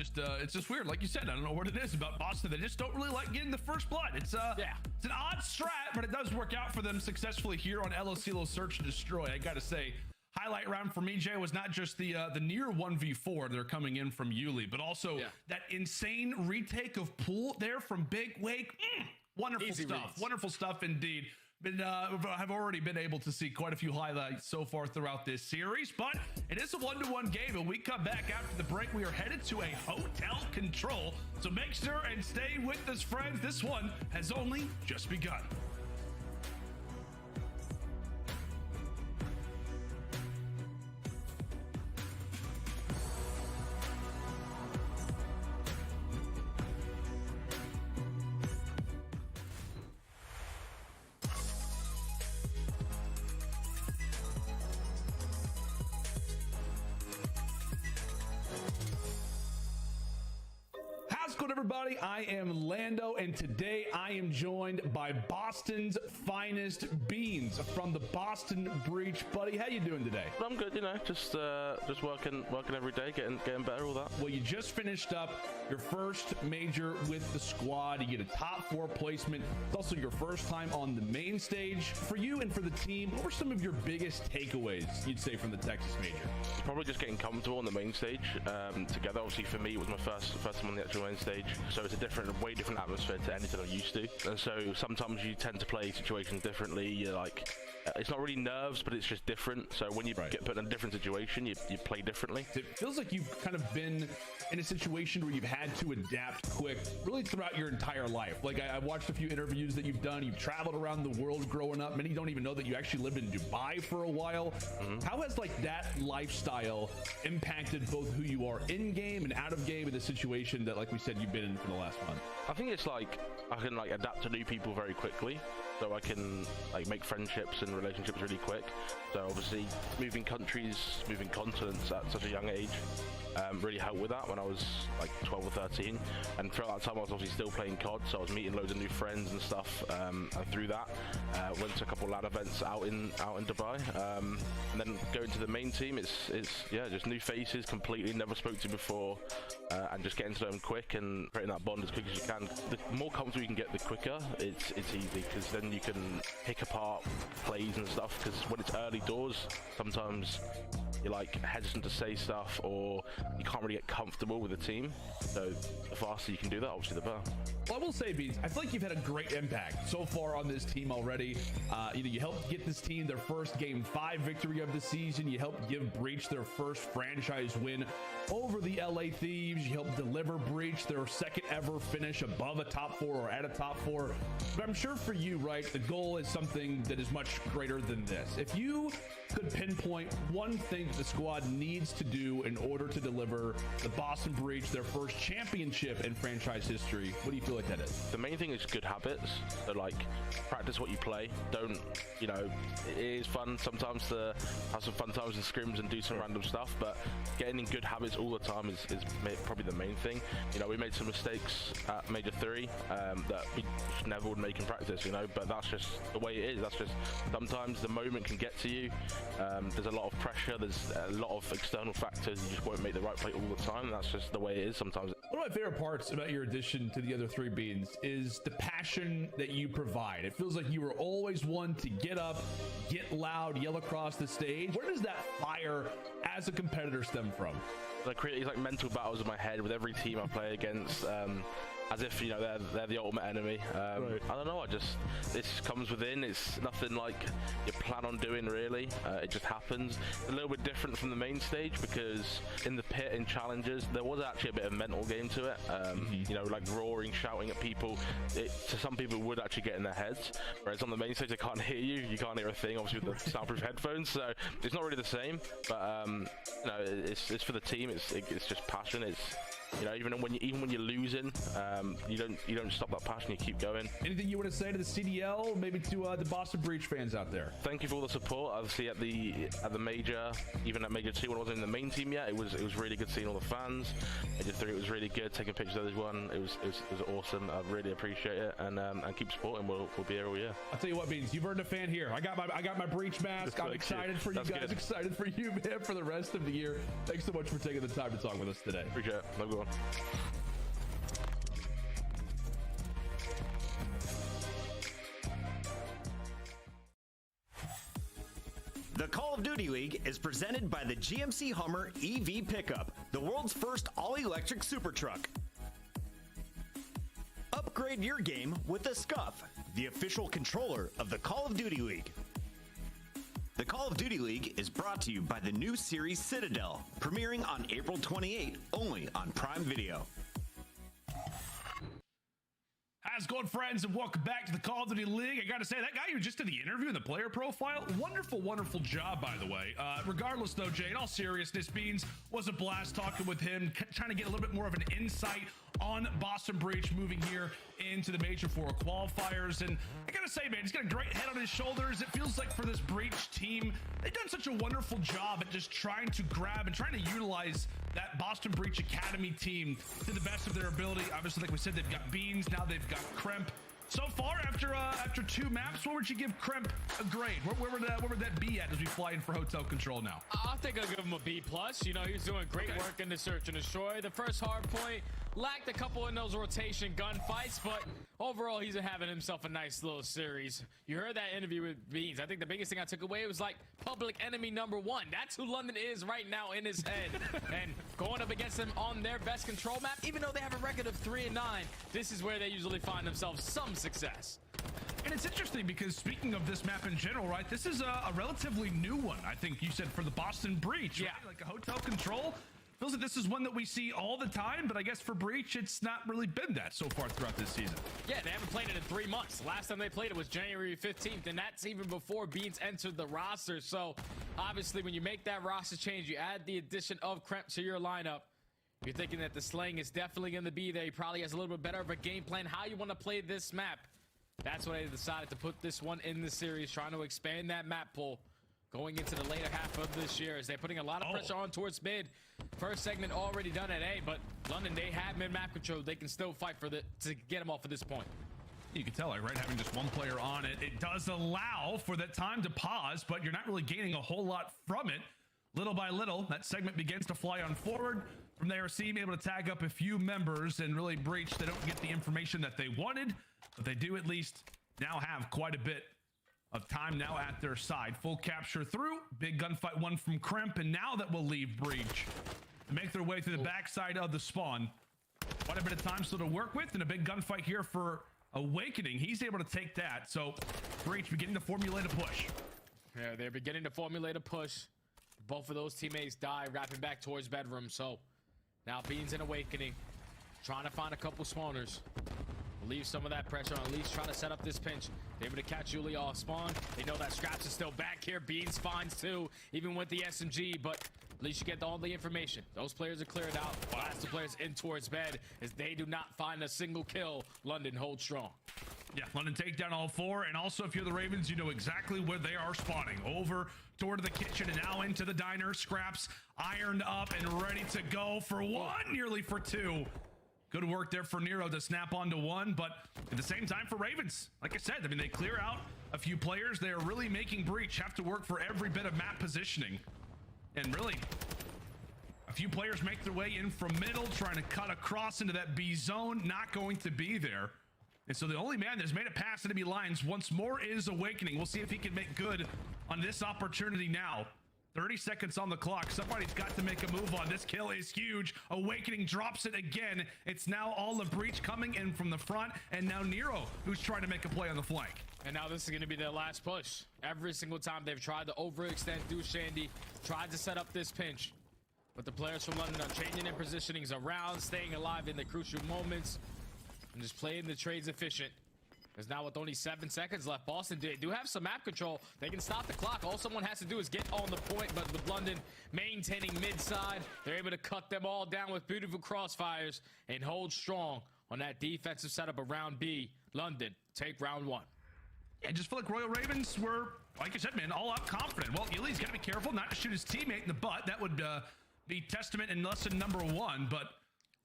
just weird. Like you said, I don't know what it is about Boston. They just don't really like getting the first blood. It's an odd strat, but it does work out for them successfully here on LOCLO Search and Destroy. I gotta say, highlight round for me, Jay, was not just the near 1v4 they're coming in from Yuli, but also that insane retake of pool there from Big Wake. Wonderful Easy stuff. reads. Wonderful stuff indeed. I've already been able to see quite a few highlights so far throughout this series, but it is a 1-1 game, and we come back after the break. We are headed to a hotel control, so make sure and stay with us, friends. This one has only just begun. everybody? I am Lando, and today I am joined by Boston's finest beans from the Boston Breach. Buddy, how you doing today? I'm good, you know, just working every day, getting better, all that. Well, you just finished up your first major with the squad. You get a top 4 placement. It's also your first time on the main stage. For you and for the team, what were some of your biggest takeaways, you'd say, from the Texas major? Probably just getting comfortable on the main stage together. Obviously, for me, it was my first time on the actual main stage, so it's a way different atmosphere to anything I'm used to. And so sometimes you tend to play situations differently. You're like, it's not really nerves, but it's just different. So when you get put in a different situation, you play differently. It feels like you've kind of been in a situation where you've had to adapt quick, really throughout your entire life. Like I watched a few interviews that you've done. You've traveled around the world growing up. Many don't even know that you actually lived in Dubai for a while. How has like that lifestyle impacted both who you are in game and out of game in the situation that, like we said, you've been in for the last month? I think it's like I can like adapt to new people very quickly, so I can like make friendships and relationships really quick. So obviously moving countries, moving continents at such a young age really helped with that when I was like 12 or 13, and throughout that time I was obviously still playing COD, so I was meeting loads of new friends and stuff, and through that went to a couple of LAN events out in Dubai, and then going to the main team, it's just new faces, completely never spoke to before, and just getting to know them quick and creating that bond as quick as you can. The more comfortable you can get, the quicker it's easy, because then you can pick apart plays and stuff, because when it's early doors, sometimes you're like hesitant to say stuff, or you can't really get comfortable with the team. So the faster you can do that, obviously the better. Well, I will say, Beans, I feel like you've had a great impact so far on this team already. You helped get this team their first Game 5 victory of the season. You helped give Breach their first franchise win over the LA Thieves. You helped deliver Breach their second ever finish above a top 4 or at a top 4. But I'm sure for you, right, the goal is something that is much greater than this. If you could pinpoint one thing that the squad needs to do in order to deliver the Boston Breach their first championship in franchise history, what do you feel like that is? The main thing is good habits. So like, practice what you play. Don't, it is fun sometimes to have some fun times and scrims and do some random stuff, but getting in good habits all the time is probably the main thing. We made some mistakes at Major 3 that we never would make in practice, but that's just the way it is. That's just, sometimes the moment can get to you. There's a lot of pressure, there's a lot of external factors, you just won't make the right play all the time, and that's just the way it is sometimes. One of my favorite parts about your addition to the other 3 Beans is the passion that you provide. It feels like you were always one to get up, get loud, yell across the stage. Where does that fire as a competitor stem from? I create these like mental battles in my head with every team I play against, as if they're the ultimate enemy. Right. I don't know, this comes within. It's nothing like you plan on doing, really. It just happens. A little bit different from the main stage, because in the pit, in challenges, there was actually a bit of mental game to it. Like roaring, shouting at people. To some people, it would actually get in their heads, whereas on the main stage, they can't hear you can't hear a thing, obviously with the soundproof headphones, so it's not really the same, but it's for the team. It's just passion. It's even when you're losing, you don't stop that passion. You keep going. Anything you want to say to the CDL, maybe to the Boston Breach fans out there? Thank you for all the support. Obviously at the major, even at Major 2 when I wasn't in the main team yet, it was really good seeing all the fans. Major 3, it was really good taking pictures of this one. It was awesome. I really appreciate it, and keep supporting. We'll be here all year. I'll tell you what, Beans, you've earned a fan here. I got my Breach mask. I'm excited for you guys. Good. Excited for you, man, for the rest of the year. Thanks so much for taking the time to talk with us today. Appreciate it. Have a good one. The Call of Duty League is presented by the GMC Hummer EV Pickup, the world's first all-electric super truck. Upgrade your game with the Scuff, the official controller of the Call of Duty League. The Call of Duty League is brought to you by the new series Citadel, premiering on April 28, only on Prime Video. How's it going, friends, and welcome back to the Call of Duty League. I gotta say, that guy who just did the interview in the player profile, wonderful job, by the way. Regardless, though, Jay, in all seriousness, Beans, was a blast talking with him, trying to get a little bit more of an insight on Boston Breach moving here into the Major 4 qualifiers. And I gotta say, man, he's got a great head on his shoulders. It feels like for this Breach team, they've done such a wonderful job at just trying to grab and trying to utilize that Boston Breach Academy team to the best of their ability. Obviously, like we said, they've got Beans, now they've got Kremp. So far, after 2 maps, what would you give Kremp a grade? Where would that be at as we fly in for hotel control now? I think I'll give him a B+. You know, he's doing great work in the search and destroy. The first hard point lacked a couple in those rotation gunfights, but overall, he's having himself a nice little series. You heard that interview with Beans. I think the biggest thing I took away was like public enemy #1. That's who London is right now in his head. And going up against them on their best control map, even though they have a record of 3-9, this is where they usually find themselves some success. And it's interesting because speaking of this map in general, right, this is a relatively new one. I think you said for the Boston Breach, right? Like a hotel control. Feels like this is one that we see all the time, but I guess for Breach, it's not really been that so far throughout this season. Yeah, they haven't played it in 3 months. Last time they played it was January 15th, and that's even before Beans entered the roster. So obviously, when you make that roster change, you add the addition of Kremp to your lineup. You're thinking that the slang is definitely going to be there. He probably has a little bit better of a game plan, how you want to play this map. That's why they decided to put this one in the series, trying to expand that map pool going into the later half of this year as they're putting a lot of pressure on towards mid. First segment already done at A, but London, they have mid-map control. They can still fight for to get them off at this point. You can tell, right, having just one player on it, it does allow for that time to pause, but you're not really gaining a whole lot from it. Little by little, that segment begins to fly on forward. From there, Seam able to tag up a few members and really Breach. They don't get the information that they wanted, but they do at least now have quite a bit of time now at their side. Full capture through. Big gunfight one from Kremp, and now that will leave Breach to make their way through the backside of the spawn. Quite a bit of time still to work with, and a big gunfight here for Awakening. He's able to take that, so Breach beginning to formulate a push. Yeah, they're beginning to formulate a push. Both of those teammates die, wrapping back towards bedroom, so now Beans and Awakening trying to find a couple spawners. Leave some of that pressure on, at least try to set up this pinch. They're able to catch Julie off spawn. They know that Scraps is still back here. Beans finds too, even with the SMG, but at least you get all the information. Those players are cleared out. Last 2 players in towards bed as they do not find a single kill. London holds strong. Yeah, London take down all 4, and also if you're the Ravens, you know exactly where they are spawning. Over toward the kitchen and now into the diner. Scraps ironed up and ready to go for 1, nearly for 2. Good work there for Nero to snap onto 1, but at the same time for Ravens, like I said, I mean, they clear out a few players. They are really making Breach have to work for every bit of map positioning. And really, a few players make their way in from middle, trying to cut across into that B zone, not going to be there. And so the only man that's made it past enemy lines once more is Awakening. We'll see if he can make good on this opportunity now. 30 seconds on the clock. Somebody's got to make a move on. This kill is huge. Awakening drops it again. It's now all of Breach coming in from the front, and now Nero, who's trying to make a play on the flank. And now this is going to be their last push. Every single time they've tried to overextend through Shandy, tried to set up this pinch. But the players from London are changing their positionings around, staying alive in the crucial moments, and just playing the trades efficient. Because now with only 7 seconds left, Boston do have some map control. They can stop the clock. All someone has to do is get on the point, but with London maintaining mid-side, they're able to cut them all down with beautiful crossfires and hold strong on that defensive setup around B. London, take round 1. Yeah, I just feel like Royal Ravens were, like I said, man, all out confident. Well, Ely's got to be careful not to shoot his teammate in the butt. That would be testament in lesson #1, but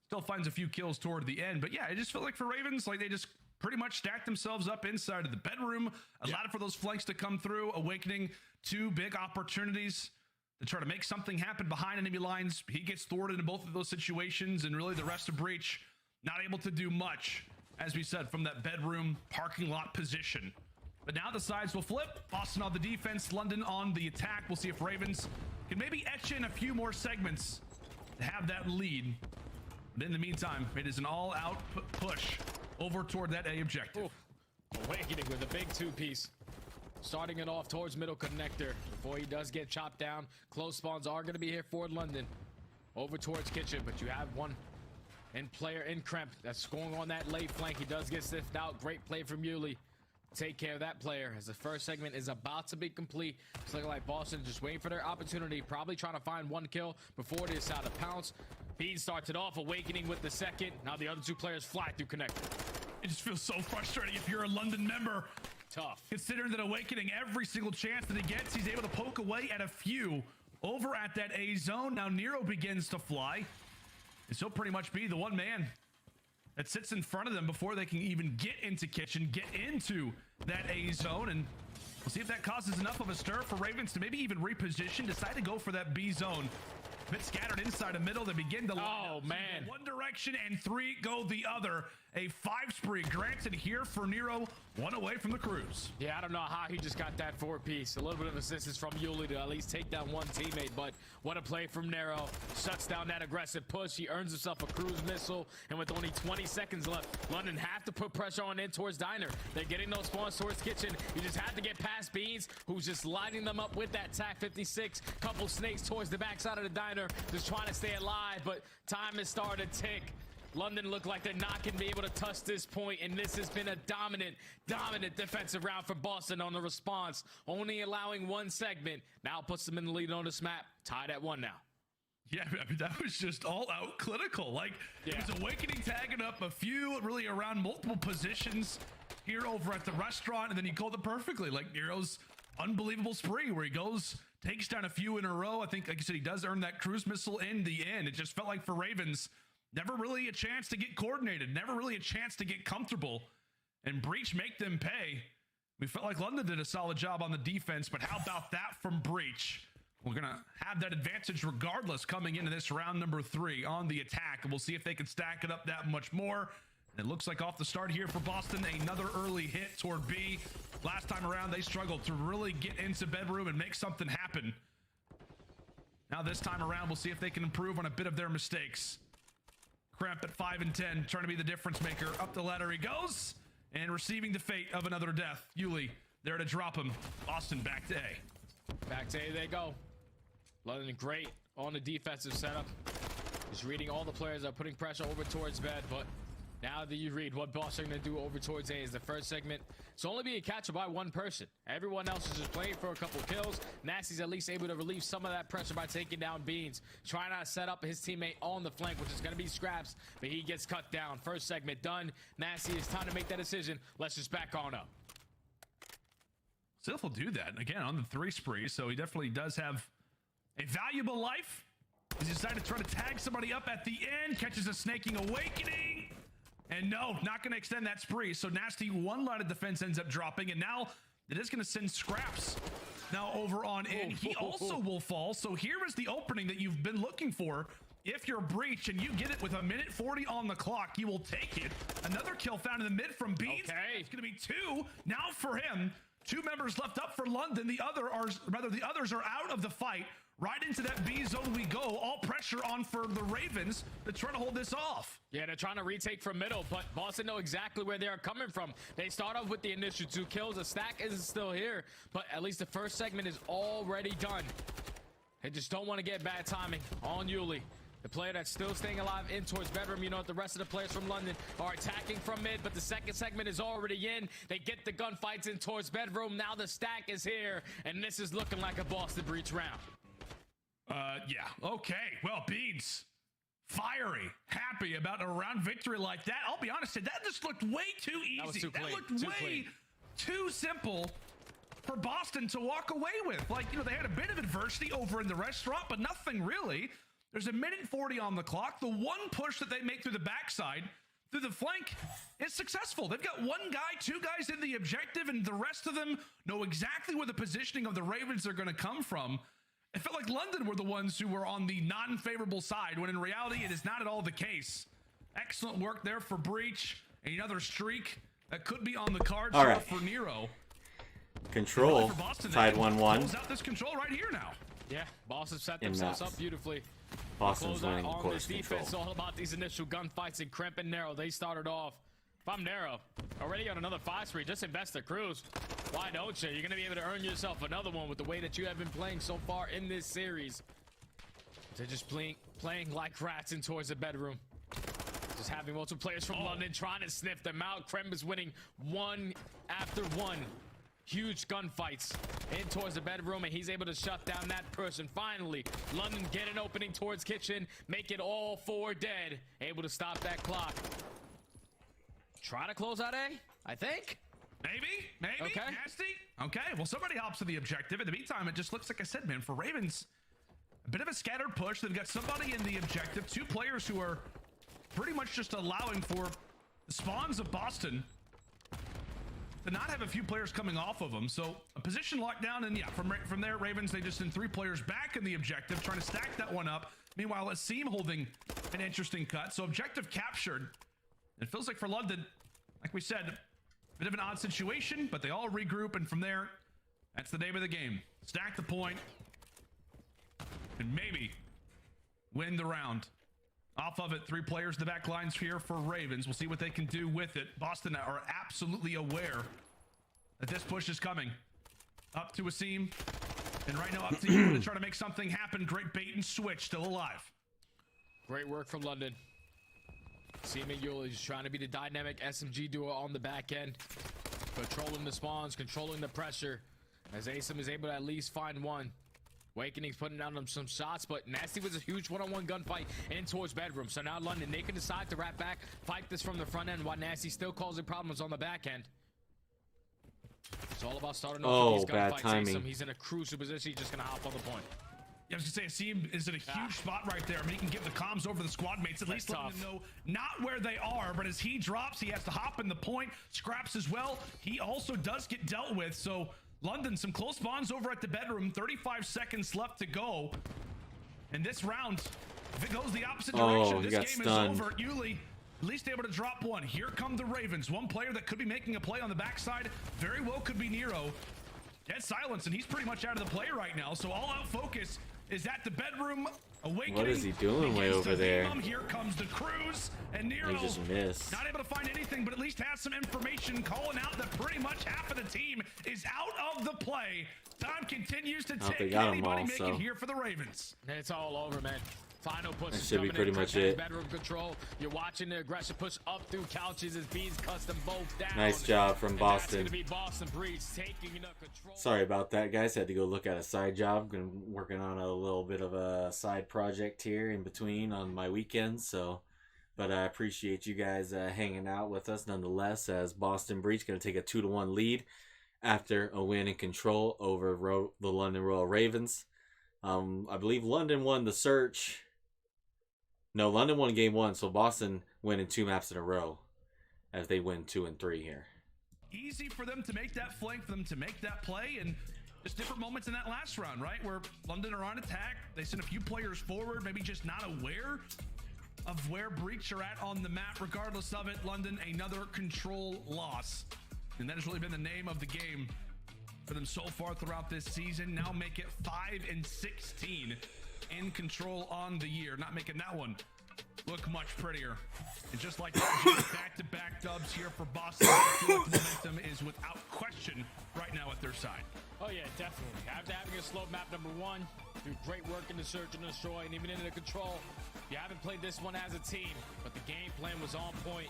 still finds a few kills toward the end. But yeah, I just feel like for Ravens, like they just pretty much stacked themselves up inside of the bedroom, allowed for those flanks to come through. Awakening 2 big opportunities to try to make something happen behind enemy lines. He gets thwarted in both of those situations, and really the rest of Breach not able to do much, as we said, from that bedroom parking lot position. But now the sides will flip. Boston on the defense, London on the attack. We'll see if Ravens can maybe etch in a few more segments to have that lead. But in the meantime, it is an all-out push over toward that A objective. Awakening with a big 2-piece. Starting it off towards middle connector before he does get chopped down. Close spawns are going to be here for London. Over towards kitchen, but you have one and player in Kremp that's going on that late flank. He does get sniffed out. Great play from Yuli. Take care of that player as the first segment is about to be complete. It's looking like Boston just waiting for their opportunity, probably trying to find one kill before they decide to pounce. Bean starts it off, Awakening with the second. Now the other two players fly through connector. It just feels so frustrating if you're a London member. Tough. Considering that Awakening, every single chance that he gets, he's able to poke away at a few over at that A zone. Now Nero begins to fly. And he'll pretty much be the one man that sits in front of them before they can even get into kitchen, get into that A zone. And we'll see if that causes enough of a stir for Ravens to maybe even reposition, decide to go for that B zone. A bit scattered inside the middle. They begin to oh man, one direction and three go the other. A 5 spree granted here for Nero, one away from the cruise. Yeah, I don't know how he just got that 4-piece. A little bit of assistance from Yuli to at least take down one teammate, but what a play from Nero. Shuts down that aggressive push. He earns himself a cruise missile, and with only 20 seconds left, London have to put pressure on in towards Diner. They're getting those spawns towards kitchen. You just have to get past Beans, who's just lighting them up with that TAC 56. Couple snakes towards the backside of the Diner, just trying to stay alive, but time has started to tick. London look like they're not going to be able to touch this point, and this has been a dominant defensive round for Boston on the response, only allowing one segment. Now puts them in the lead on this map, tied at 1 now. Yeah, I mean, that was just all out clinical. Like, yeah. It was Awakening tagging up a few really around multiple positions here over at the restaurant, and then he called it perfectly. Like Nero's unbelievable spree where he goes, takes down a few in a row. I think, like you said, he does earn that cruise missile in the end. It just felt like for Ravens, never really a chance to get coordinated, never really a chance to get comfortable, and Breach make them pay. We felt like London did a solid job on the defense, but how about that from Breach? We're going to have that advantage regardless coming into this round number 3 on the attack, and we'll see if they can stack it up that much more. And it looks like off the start here for Boston, another early hit toward B. Last time around, they struggled to really get into bedroom and make something happen. Now this time around, we'll see if they can improve on a bit of their mistakes. Kremp at 5 and 10, trying to be the difference maker. Up the ladder he goes, and receiving the fate of another death. Yuli there to drop him. Boston back to A. Back to A they go. London great on the defensive setup. Just reading all the players that are putting pressure over towards bed, but now that you read what Boston are going to do over towards A is the first segment. It's only being captured by one person. Everyone else is just playing for a couple kills. Nasty's at least able to relieve some of that pressure by taking down Beans. Trying to set up his teammate on the flank, which is going to be Scraps, but he gets cut down. First segment done. Nasty, it's time to make that decision. Let's just back on up. Sylph will do that, again, on the 3 spree, so he definitely does have a valuable life. He's decided to try to tag somebody up at the end, catches a snaking Awakening. And no, not going to extend that spree. So Nasty one-line defense ends up dropping, and now it is going to send Scraps now over on in. He also will fall. So here is the opening that you've been looking for. If you're Breach and you get it with a minute 40 on the clock, you will take it. Another kill found in the mid from Beans. Okay. It's going to be 2 now for him. 2 members left up for London. The others are out of the fight. Right into that B zone we go. All pressure on for the Ravens to try to hold this off. Yeah, they're trying to retake from middle, but Boston know exactly where they are coming from. They start off with the initial 2 kills. The stack isn't still here, but at least the first segment is already done. They just don't want to get bad timing on Yuli. The player that's still staying alive in towards bedroom. You know what, the rest of the players from London are attacking from mid, but the second segment is already in. They get the gunfights in towards bedroom. Now the stack is here, and this is looking like a Boston Breach round. Yeah. Okay. Well, Beans, fiery, happy about a round victory like that. I'll be honest, that just looked way too easy. That was too clean. That looked way too simple for Boston to walk away with. Like, you know, they had a bit of adversity over in the restaurant, but nothing really. There's a minute 40 on the clock. The one push that they make through the backside, through the flank, is successful. They've got 1 guy, 2 guys in the objective, and the rest of them know exactly where the positioning of the Ravens are going to come from. It felt like London were the ones who were on the non-favorable side, when in reality, it is not at all the case. Excellent work there for Breach. Another streak that could be on the cards for Nero. Control, tied 1-1. Close out this control right here now. Yeah, Boston set themselves up beautifully. Boston's winning, of course, this defense, all about these initial gunfights, and Kremp and Nero, they started off. If I'm Nero, already on another 5 spree, just invest the cruise. Why don't you? You're going to be able to earn yourself another one with the way that you have been playing so far in this series. They're just playing like rats in towards the bedroom. Just having multiple players from London trying to sniff them out. Kremp is winning one after one. Huge gunfights in towards the bedroom, and he's able to shut down that person. Finally, London get an opening towards kitchen, make it all 4 dead. Able to stop that clock. Try to close out A, I think. Maybe. Okay. Nasty. Okay, well, somebody hops to the objective. In the meantime, it just looks like I said, man, for Ravens, a bit of a scattered push. They've got somebody in the objective. 2 players who are pretty much just allowing for the spawns of Boston to not have a few players coming off of them. So a position lockdown, and yeah, from there, Ravens, they just send 3 players back in the objective, trying to stack that one up. Meanwhile, a seam holding an interesting cut. So objective captured. It feels like for London, like we said, a bit of an odd situation, but they all regroup, and from there, that's the name of the game. Stack the point, and maybe win the round. Off of it, 3 players, the back lines here for Ravens. We'll see what they can do with it. Boston are absolutely aware that this push is coming. Up to a seam, and right now up to you to try to make something happen. Great bait and switch, still alive. Great work from London. Seeming Yuli is trying to be the dynamic SMG duo on the back end. Controlling the spawns, controlling the pressure. As Asim is able to at least find one. Awakening's putting down some shots, but Nasty was a huge one-on-one gunfight in towards bedroom. So now London, they can decide to wrap back, fight this from the front end, while Nasty still causing problems on the back end. It's all about starting off with these bad gunfights. timing. Asim, he's in a crucial position. He's just gonna hop on the point. Yeah, I was gonna say, Asim is in a huge spot right there. I mean, he can give the comms over the squad mates, at least let them know not where they are, but as he drops, he has to hop in the point. Scraps as well. He also does get dealt with, so London, some close spawns over at the bedroom. 35 seconds left to go. And this round, if it goes the opposite direction, he this got game stunned. is over. Yuli, at least able to drop one. Here come the Ravens. One player that could be making a play on the backside. Very well could be Nero. Dead silence, and he's pretty much out of the play right now. So all out focus is at the bedroom. Awakening. What is he doing way over there? Here comes the cruise, and Nero He just missed. not able to find anything, but at least has some information calling out that pretty much half of the team is out of the play. Time continues to tick. They got 'em Anybody all, make so. it here for the Ravens? And it's all over, man. Final push That is should be coming pretty in. much Kremp has it. bedroom control. You're watching the aggressive push up through couches as Bees cuts them both down. Nice job from And Boston. That's gonna be Boston Breach taking the control. Sorry about that, guys. Had to go look at a side job. Been working on a little bit of a side project here in between on my weekends. But I appreciate you guys hanging out with us nonetheless. As Boston Breach going to take a 2-1 lead after a win in control over the London Royal Ravens. I believe London won the search. No, London won game 1, so Boston win in 2 maps in a row as they win 2 and 3 here. Easy for them to make that flank, for them to make that play, and just different moments in that last round, right? Where London are on attack. They send a few players forward, maybe just not aware of where Breach are at on the map. Regardless of it, London, another control loss. And that has really been the name of the game for them so far throughout this season. Now make it 5-16 in control on the year. Not making that one look much prettier. And just like that, back-to-back dubs here for Boston. I feel like the momentum is without question right now at their side. Oh yeah, definitely. After having a slow map number 1, do great work in the search and destroy, and even in the control. You haven't played this one as a team, but the game plan was on point.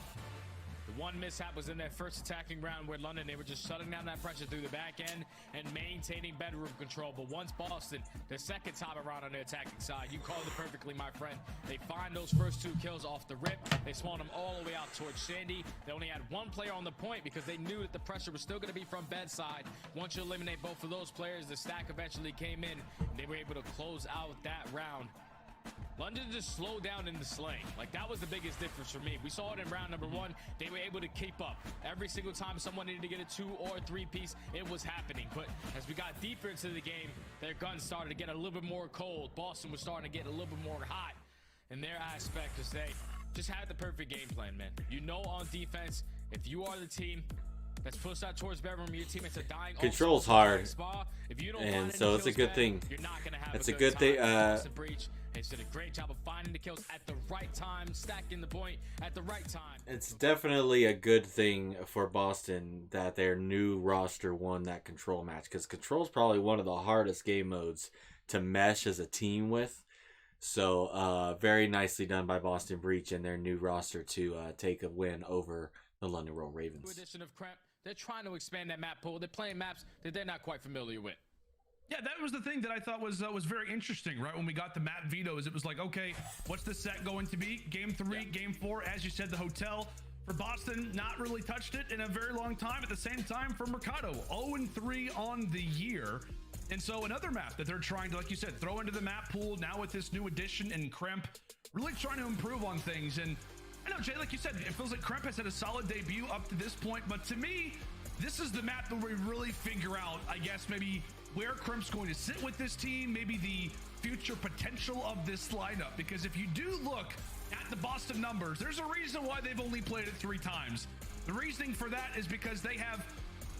The one mishap was in that first attacking round where London, they were just shutting down that pressure through the back end and maintaining bedroom control. But once Boston, the second time around on the attacking side, you called it perfectly, my friend. They find those first 2 kills off the rip. They spawned them all the way out towards Sandy. They only had 1 player on the point because they knew that the pressure was still going to be from bedside. Once you eliminate both of those players, the stack eventually came in. And they were able to close out that round. London just slowed down in the slaying. Like, that was the biggest difference for me. We saw it in round number 1. They were able to keep up. Every single time someone needed to get a 2 or 3 piece, it was happening. But as we got deeper into the game, their guns started to get a little bit more cold. Boston was starting to get a little bit more hot in their aspect because they just had the perfect game plan, man. You know, on defense, if you are the team that's pushed out towards bedroom, your teammates are dying. Control's hard, spa. If you don't and find so any it's a kills good back, thing. You're not gonna have It's a a good thing. Boston Breach has did a great job of finding the kills at the right time, stacking the point at the right time. It's definitely a good thing for Boston that their new roster won that control match, because control is probably one of the hardest game modes to mesh as a team with. So very nicely done by Boston Breach and their new roster to take a win over the London Royal Ravens. Addition of Kremp, they're trying to expand that map pool. They're playing maps that they're not quite familiar with. Yeah, that was the thing that I thought was very interesting, right? When we got the map vetoes, it was like, okay, what's the set going to be? Game 3, Game 4, as you said, the hotel for Boston, not really touched it in a very long time. At the same time for Mercado, 0-3 on the year. And so another map that they're trying to, like you said, throw into the map pool now with this new addition and Kremp, really trying to improve on things. And I know, Jay, like you said, it feels like Kremp has had a solid debut up to this point, but to me, this is the map that we really figure out, I guess, maybe where Kremp's going to sit with this team, maybe the future potential of this lineup. Because if you do look at the Boston numbers, there's a reason why they've only played it 3 times. The reasoning for that is because they have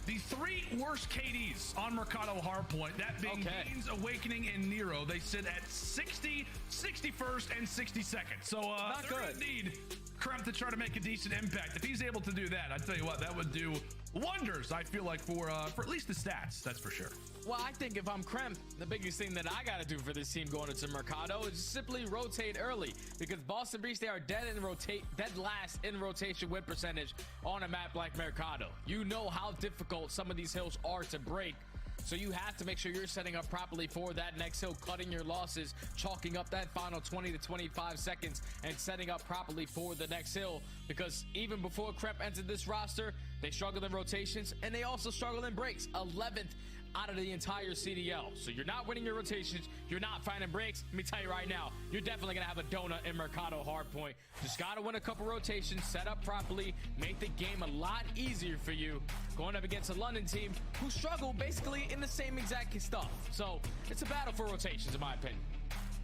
the 3 worst KDs on Mercado Hardpoint, that being Beans, Awakening, and Nero. They sit at 60, 61st, and 62nd. So they're gonna need Kremp to try to make a decent impact. If he's able to do that, I tell you what, that would do wonders, I feel like, for at least the stats, that's for sure. Well, I think if I'm Kremp, the biggest thing that I got to do for this team going into Mercado is simply rotate early, because Boston Breach, they are dead last in rotation win percentage on a map like Mercado. You know how difficult some of these hills are to break. So you have to make sure you're setting up properly for that next hill, cutting your losses, chalking up that final 20 to 25 seconds, and setting up properly for the next hill. Because even before Kremp entered this roster, they struggled in rotations, and they also struggled in breaks. 11th out of the entire CDL. So you're not winning your rotations, you're not finding breaks. Let me tell you right now, you're definitely gonna have a donut in Mercado Hardpoint. Just gotta win a couple rotations, set up properly, make the game a lot easier for you going up against a London team who struggle basically in the same exact stuff. So it's a battle for rotations, in my opinion.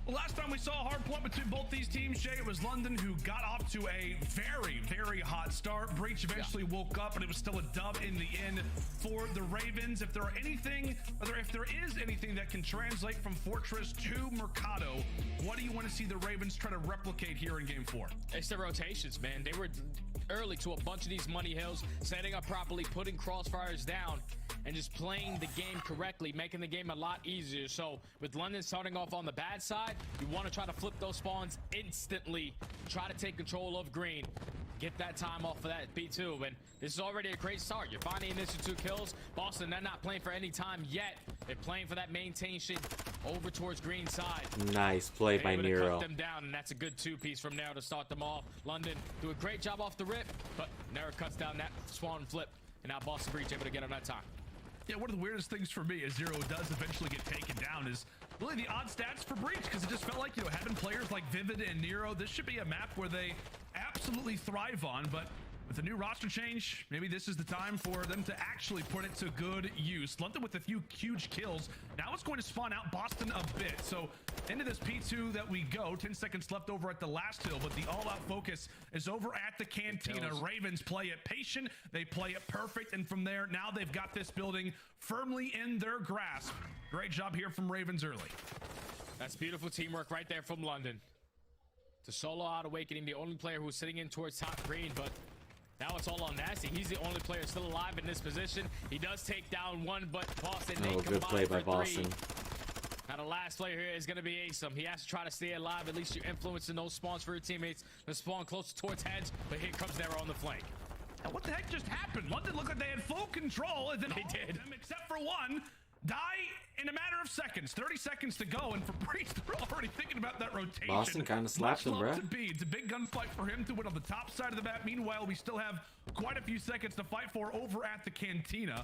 Well, last time we saw a hard point between both these teams, Jay, it was London who got off to a very, very hot start. Breach eventually woke up, and it was still a dub in the end for the Ravens. If there is anything that can translate from Fortress to Mercado, what do you want to see the Ravens try to replicate here in Game 4? It's the rotations, man. They were early to a bunch of these money hills, setting up properly, putting crossfires down, and just playing the game correctly, making the game a lot easier. So with London starting off on the bad side, you want to try to flip those spawns instantly, try to take control of green, get that time off of that B2, and this is already a great start. You're finding initial 2 kills. Boston, they're not playing for any time yet. They're playing for that maintain over towards green side. Nice play by Nero. Cut them down, and that's a good 2-piece from Nero to start them off. London do a great job off the rip, but Nero cuts down that spawn flip, and now Boston Breach able to get on that time. Yeah, one of the weirdest things for me as Zero does eventually get taken down is really the odd stats for Breach, because it just felt like, having players like Vivid and Nero, this should be a map where they absolutely thrive on. But with the new roster change, maybe this is the time for them to actually put it to good use. London with a few huge kills. Now it's going to spawn out Boston a bit. So into this P2 that we go, 10 seconds left over at the last hill, but the all-out focus is over at the Cantina. Ravens play it patient, they play it perfect, and from there, now they've got this building firmly in their grasp. Great job here from Ravens early. That's beautiful teamwork right there from London. To solo out Awakening, the only player who's sitting in towards top green, but now it's all on Nasty. He's the only player still alive in this position. He does take down one, but Boston, they good play by Boston. Now the last player here is going to be Asum. He has to try to stay alive. At least you're influencing those spawns for your teammates. The spawn closer towards heads, but here comes Nero on the flank. Now what the heck just happened? London looked like they had full control, and then they did. Them, except for one, die in a matter of seconds. 30 seconds to go, and for Breach, they're already thinking about that rotation. Boston kind of slapped him, bro. It's a big gunfight for him to win on the top side of the map. Meanwhile, we still have quite a few seconds to fight for over at the Cantina.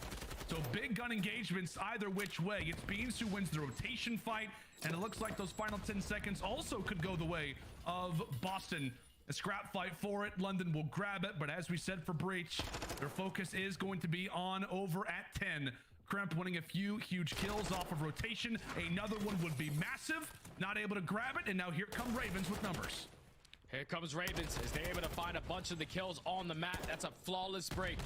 So big gun engagements either which way. It's Beans who wins the rotation fight, and it looks like those final 10 seconds also could go the way of Boston. A scrap fight for it. London will grab it, but as we said for Breach, their focus is going to be on over at 10. Kremp winning a few huge kills off of rotation. Another one would be massive. Not able to grab it, and now here come Ravens with numbers. Here comes Ravens as they're able to find a bunch of the kills on the map. That's a flawless break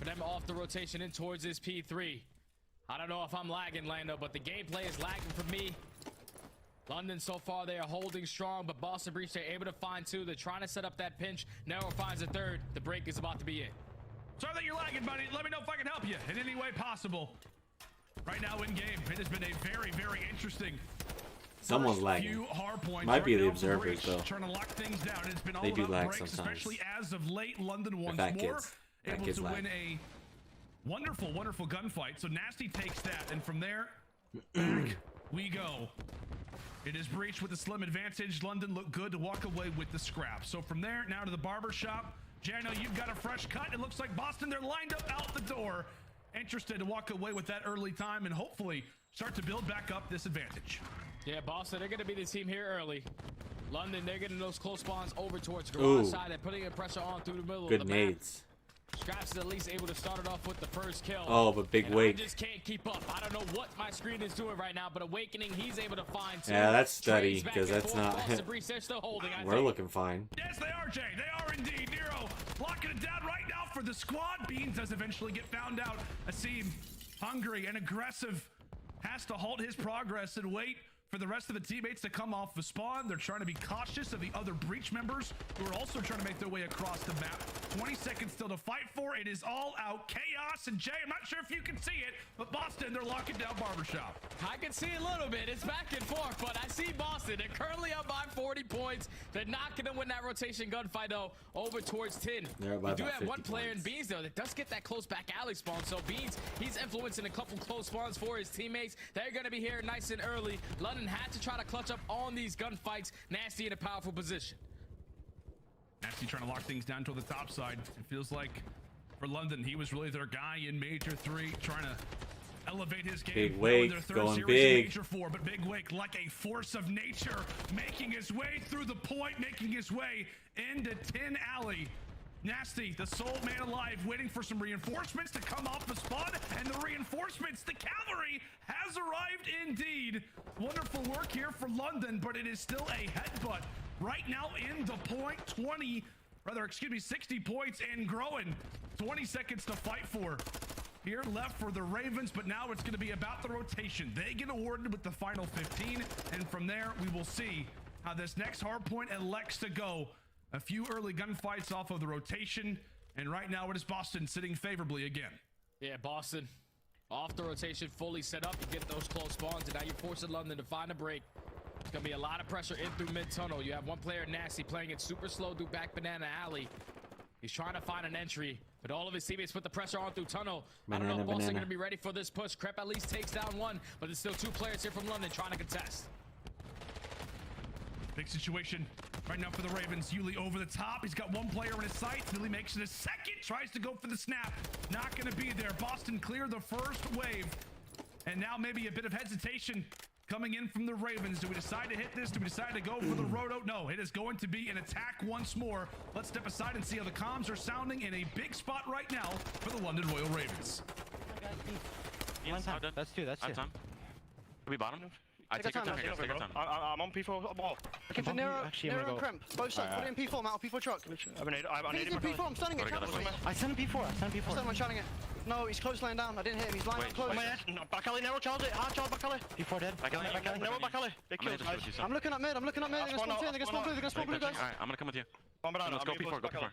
for them off the rotation in towards this P3. I don't know if I'm lagging, Lando, but the gameplay is lagging for me. London so far, they are holding strong, but Boston Breach, they're able to find 2. They're trying to set up that pinch. Nero finds a 3rd. The break is about to be in. Sorry that you're lagging, buddy. Let me know if I can help you in any way possible. Right now in game, it has been a very, very interesting Someone's first lagging. few hard points Might be right the now for the observers, Breach, though. Trying to lock things down. It's been all They do about lag breaks, sometimes. especially as of late. London once fat more kids. Fat able kids to lag. win a wonderful, wonderful gunfight. So Nasty takes that, and from there, back we go. It is Breach with a slim advantage. London look good to walk away with the scrap. So from there, now to the barber shop. Jano, you've got a fresh cut. It looks like Boston, they're lined up out the door. Interested to walk away with that early time and hopefully start to build back up this advantage. Yeah, Boston, they're going to be the team here early. London, they're getting those close spawns over towards garage side and putting the pressure on through the middle Good of the map. nades. Scraps is at least able to start it off with the first kill. Oh, but big and wake. I just can't keep up. I don't know what my screen is doing right now, but Awakening, he's able to find two. Yeah, that's study, Trades back 'cause and that's forth. not- Boston Breach, they're still holding, I We're think. looking fine. Yes, they are, Jay. They are indeed. Nero locking it down right now for the squad. Beans does eventually get found out. Asim, hungry and aggressive, has to halt his progress and wait for the rest of the teammates to come off the spawn. They're trying to be cautious of the other Breach members who are also trying to make their way across the map. 20 seconds still to fight for. It is all out chaos. And Jay, I'm not sure if you can see it, but Boston, they're locking down Barbershop. I can see a little bit. It's back and forth, but I see Boston. They're currently up by 40 points. They're not going to win that rotation gunfight, though, over towards 10. They're up by We do about have 50 one player in points. Beans, though, that does get that close back alley spawn. So Beans, he's influencing a couple close spawns for his teammates. They're going to be here nice and early. London had to try to clutch up on these gunfights. Nasty in a powerful position. Nasty trying to lock things down to the top side. It feels like for London, he was really their guy in Major 3, trying to elevate his game. Big Now in Wake, their third going series in big. Major 4, but Big Wake, like a force of nature, making his way through the point, making his way into 10 Alley. Nasty, the sole man alive, waiting for some reinforcements to come off the spawn, and the reinforcements, the cavalry, has arrived indeed. Wonderful work here for London, but it is still a headbutt. Right now in the point, 60 points and growing. 20 seconds to fight for. Here left for the Ravens, but now it's going to be about the rotation. They get awarded with the final 15, and from there, we will see how this next hard point elects to go. A few early gunfights off of the rotation, and right now it is Boston sitting favorably again. Yeah, Boston off the rotation, fully set up to get those close spawns, and now you're forcing London to find a break. It's gonna be a lot of pressure in through mid-tunnel. You have one player, Nasty, playing it super slow through back banana alley. He's trying to find an entry, but all of his teammates put the pressure on through tunnel. I don't know if Boston gonna be ready for this push. Kremp at least takes down one, but there's still two players here from London trying to contest. Big situation right now for the Ravens. Yuli over the top. He's got one player in his sights. Nearly makes it a second. Tries to go for the snap. Not going to be there. Boston clear the first wave. And now maybe a bit of hesitation coming in from the Ravens. Do we decide to hit this? Do we decide to go for the roto? No, it is going to be an attack once more. Let's step aside and see how the comms are sounding in a big spot right now for the London Royal Ravens. One time. That's two. That's two. Time. Are we bottom? I take our time. Take our time. I'm on P4 ball. Looking for Nero and Kremp. Both sides. Put it in P4, Matt. P4 truck. I need He's in P4. I'm stunning it. I sent him P4. I sent him P4. I'm trying it. No, he's close laying down. I didn't hit him. He's lying up close. No, back alley, Nero, charge it. Hard charge, back alley. P4 dead. Back alley, Nero, back alley. Big kills, guys. I'm looking up mid. They're going to spawn blue. They're going to spawn blue. They're going to spawn blue, guys. Alright, I'm gonna come with you. Let's go P4, go P4.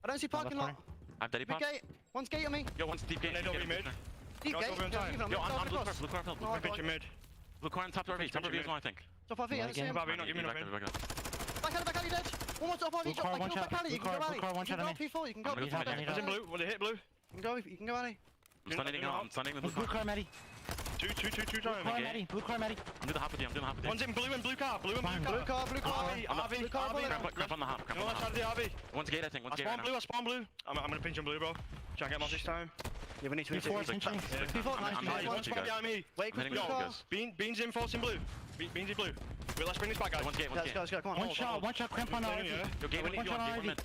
I don't see parking lot. I have Daddy Big Pop. gate. One's gate on me. Yo, one's deep gate. Deep gate. Yo, on blue car, blue car, blue car. Pinch your mid. Blue car on top of RV, top of RV is one, I think. Top RV, I don't see him. Give me no mid. Back alley dead. One more top RV. Blue car, one shot. You can go alley. One shot on me. P4. You can go. He's in blue. Will they hit blue? You can go alley. I'm stunning the blue Blue car. car, Maddie. Two Blue car, Maddie. Blue car, Maddie. I'm doing the hop with you, One's in blue and blue car. Blue and blue car. Blue car. RV. Crap on the hop, crap on the hop. One's gate, I think, one's gate right now. I spawn blue. I'm gonna pinch him blue, bro. Try and get him off this time. Yeah, we need to P4 pinching. P4, nice. One's behind me. Wait, I'm hitting blue with you car. guys. Beans in force in blue. Beans in blue. Wait, let's bring this back, guys. One's gate, Let's go, come on. One shot, Kremp on RV. Yo, gate with you, One shot on RV. get mid.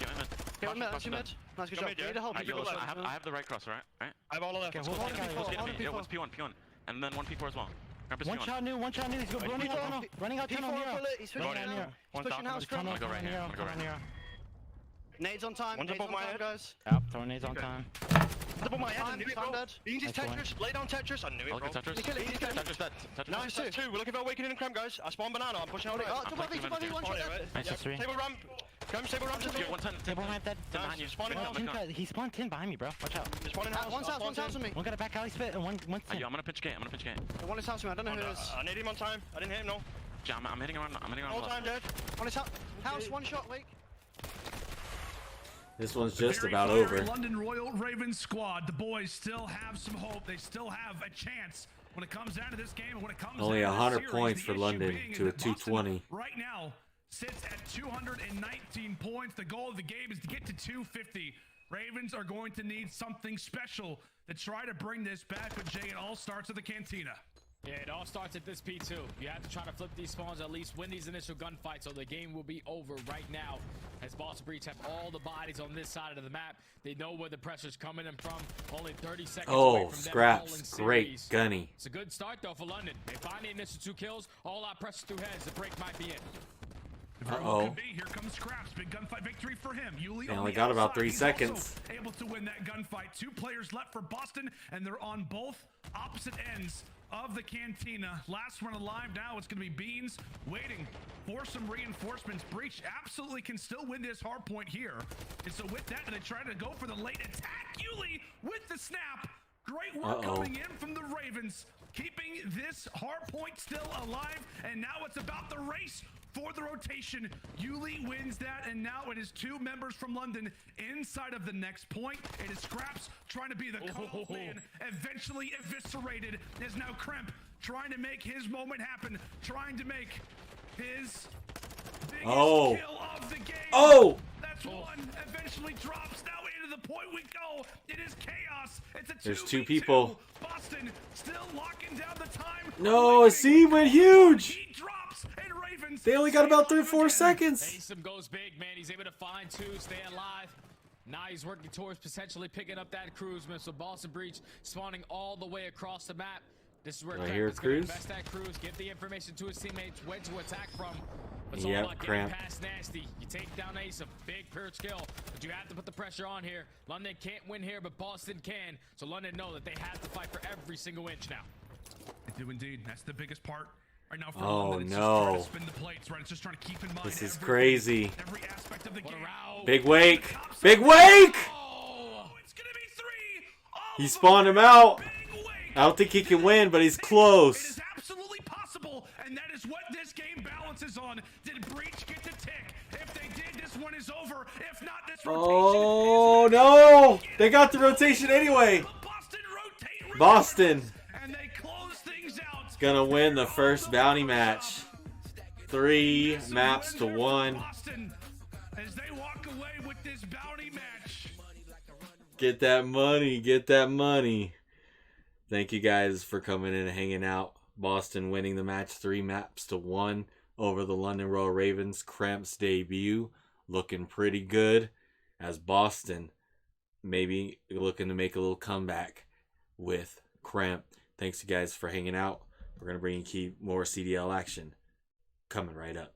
Get mid, that's your mid. Nice, good job. Need to help. I have the right cross, right? I have all of that. Okay, hold on, Yo, one's P1, and then one P4 as well. One shot new. He's running out tunnel. Running out tunnel, Nero. He's pushing now. He's pushing house. I'm gonna go right here. Nades on time. One's Nades above on my time, head. guys. Yep, throwing nades on time. Above my head. I knew it, bro. Nice Beans is Tetris. Lay down Tetris. I knew it, Look bro. at Tetris. Kill it. Tetris dead. Nice, that's two. We're looking for Awakening and Kremp, guys. I spawn banana. I'm pushing out. Top one shot there. Nice, that's three. Table ramp. Kremp, table ramp. Table ramp dead. Behind you. Spawning house. He spawned 10 behind me, bro. Watch out. Spawning house. One's house on me. One got a back alley spit and one Yo, I'm gonna pinch gate. One is house on me. I don't know who it is. I need him on time. I didn't hit him, no. I'm hitting around. I'm hitting around. All left. time dead. On his house, one shot, Wake. This one's just Very about fiery over. London Royal Ravens squad. The boys still have some hope. They still have a chance when it comes down to this game. And when it comes Only down to 100 this points series, for the London issue being to a is that Boston 220. right now sits at 219 points. The goal of the game is to get to 250. Ravens are going to need something special to try to bring this back. But Jay, it all starts at the Cantina. Yeah, it all starts at this P2. You have to try to flip these spawns, at least win these initial gunfights, so the game will be over right now. As Boston Breach have all the bodies on this side of the map. They know where the pressure's coming in from. Only 30 seconds away Oh, from them scraps. calling Great series. gunny. It's a good start, though, for London. They find the initial 2 kills. All out pressure through heads. The break might be in. Uh-oh. Could be. Here comes Scraps. Big gunfight victory for him. Yuli They on only the got about outside. 3 He's seconds. also able to win that gunfight. 2 players left for Boston, and they're on both opposite ends of the Cantina. Last one alive now. It's going to be Beans waiting for some reinforcements. Breach absolutely can still win this hard point here. And so with that, they try to go for the late attack. Yuli with the snap. Great work coming in from the Ravens, keeping this hard point still alive. And now it's about the race for the rotation. Yuli wins that, and now it is 2 members from London inside of the next point. It is Scraps trying to be the cutoff man, eventually eviscerated. Is now Kremp trying to make his moment happen, trying to make his biggest kill of the game. That's one. Eventually drops. Now into the point we go. It is chaos. It's a 2v2. There's 2 people. Boston still locking down the time. No, a C went huge. He drops, and Ravens They only got about 3 or 4 again. seconds. Asim goes big, man. He's able to find 2, stay alive. Now he's working towards potentially picking up that cruise missile. Boston Breach spawning all the way across the map. This is where Do I Kremp hear is going to Cruz? invest that cruise, give the information to his teammates, where to attack from. It's all Yep, about getting Kremp. past Nasty. You take down Asim, big pure skill, but you have to put the pressure on here. London can't win here, but Boston can. So London know that they have to fight for every single inch now. They do indeed. That's the biggest part. Right now for Oh, London, it's no. just trying to spin the plates, right? It's just trying to keep in mind This is everything, crazy. every aspect of the game. Big wake. Big wake! Oh, it's gonna be 3. Oh, He spawned him out. big wake. I don't think he can win, but he's It close. is absolutely possible, and that is what this game balances on. Did Breach get the tick? If they did, this one is over. If not, this rotation Oh, is no. They got the rotation anyway. Boston rotate. Boston And they close things out. gonna win the first bounty match. 3 maps to 1. Boston, as they walk away with this bounty match. Get that money. Get that money. Thank you guys for coming in and hanging out. Boston winning the match 3 maps to 1 over the London Royal Ravens. Kremp's debut looking pretty good as Boston maybe looking to make a little comeback with Kremp. Thanks you guys for hanging out. We're going to bring you more CDL action coming right up.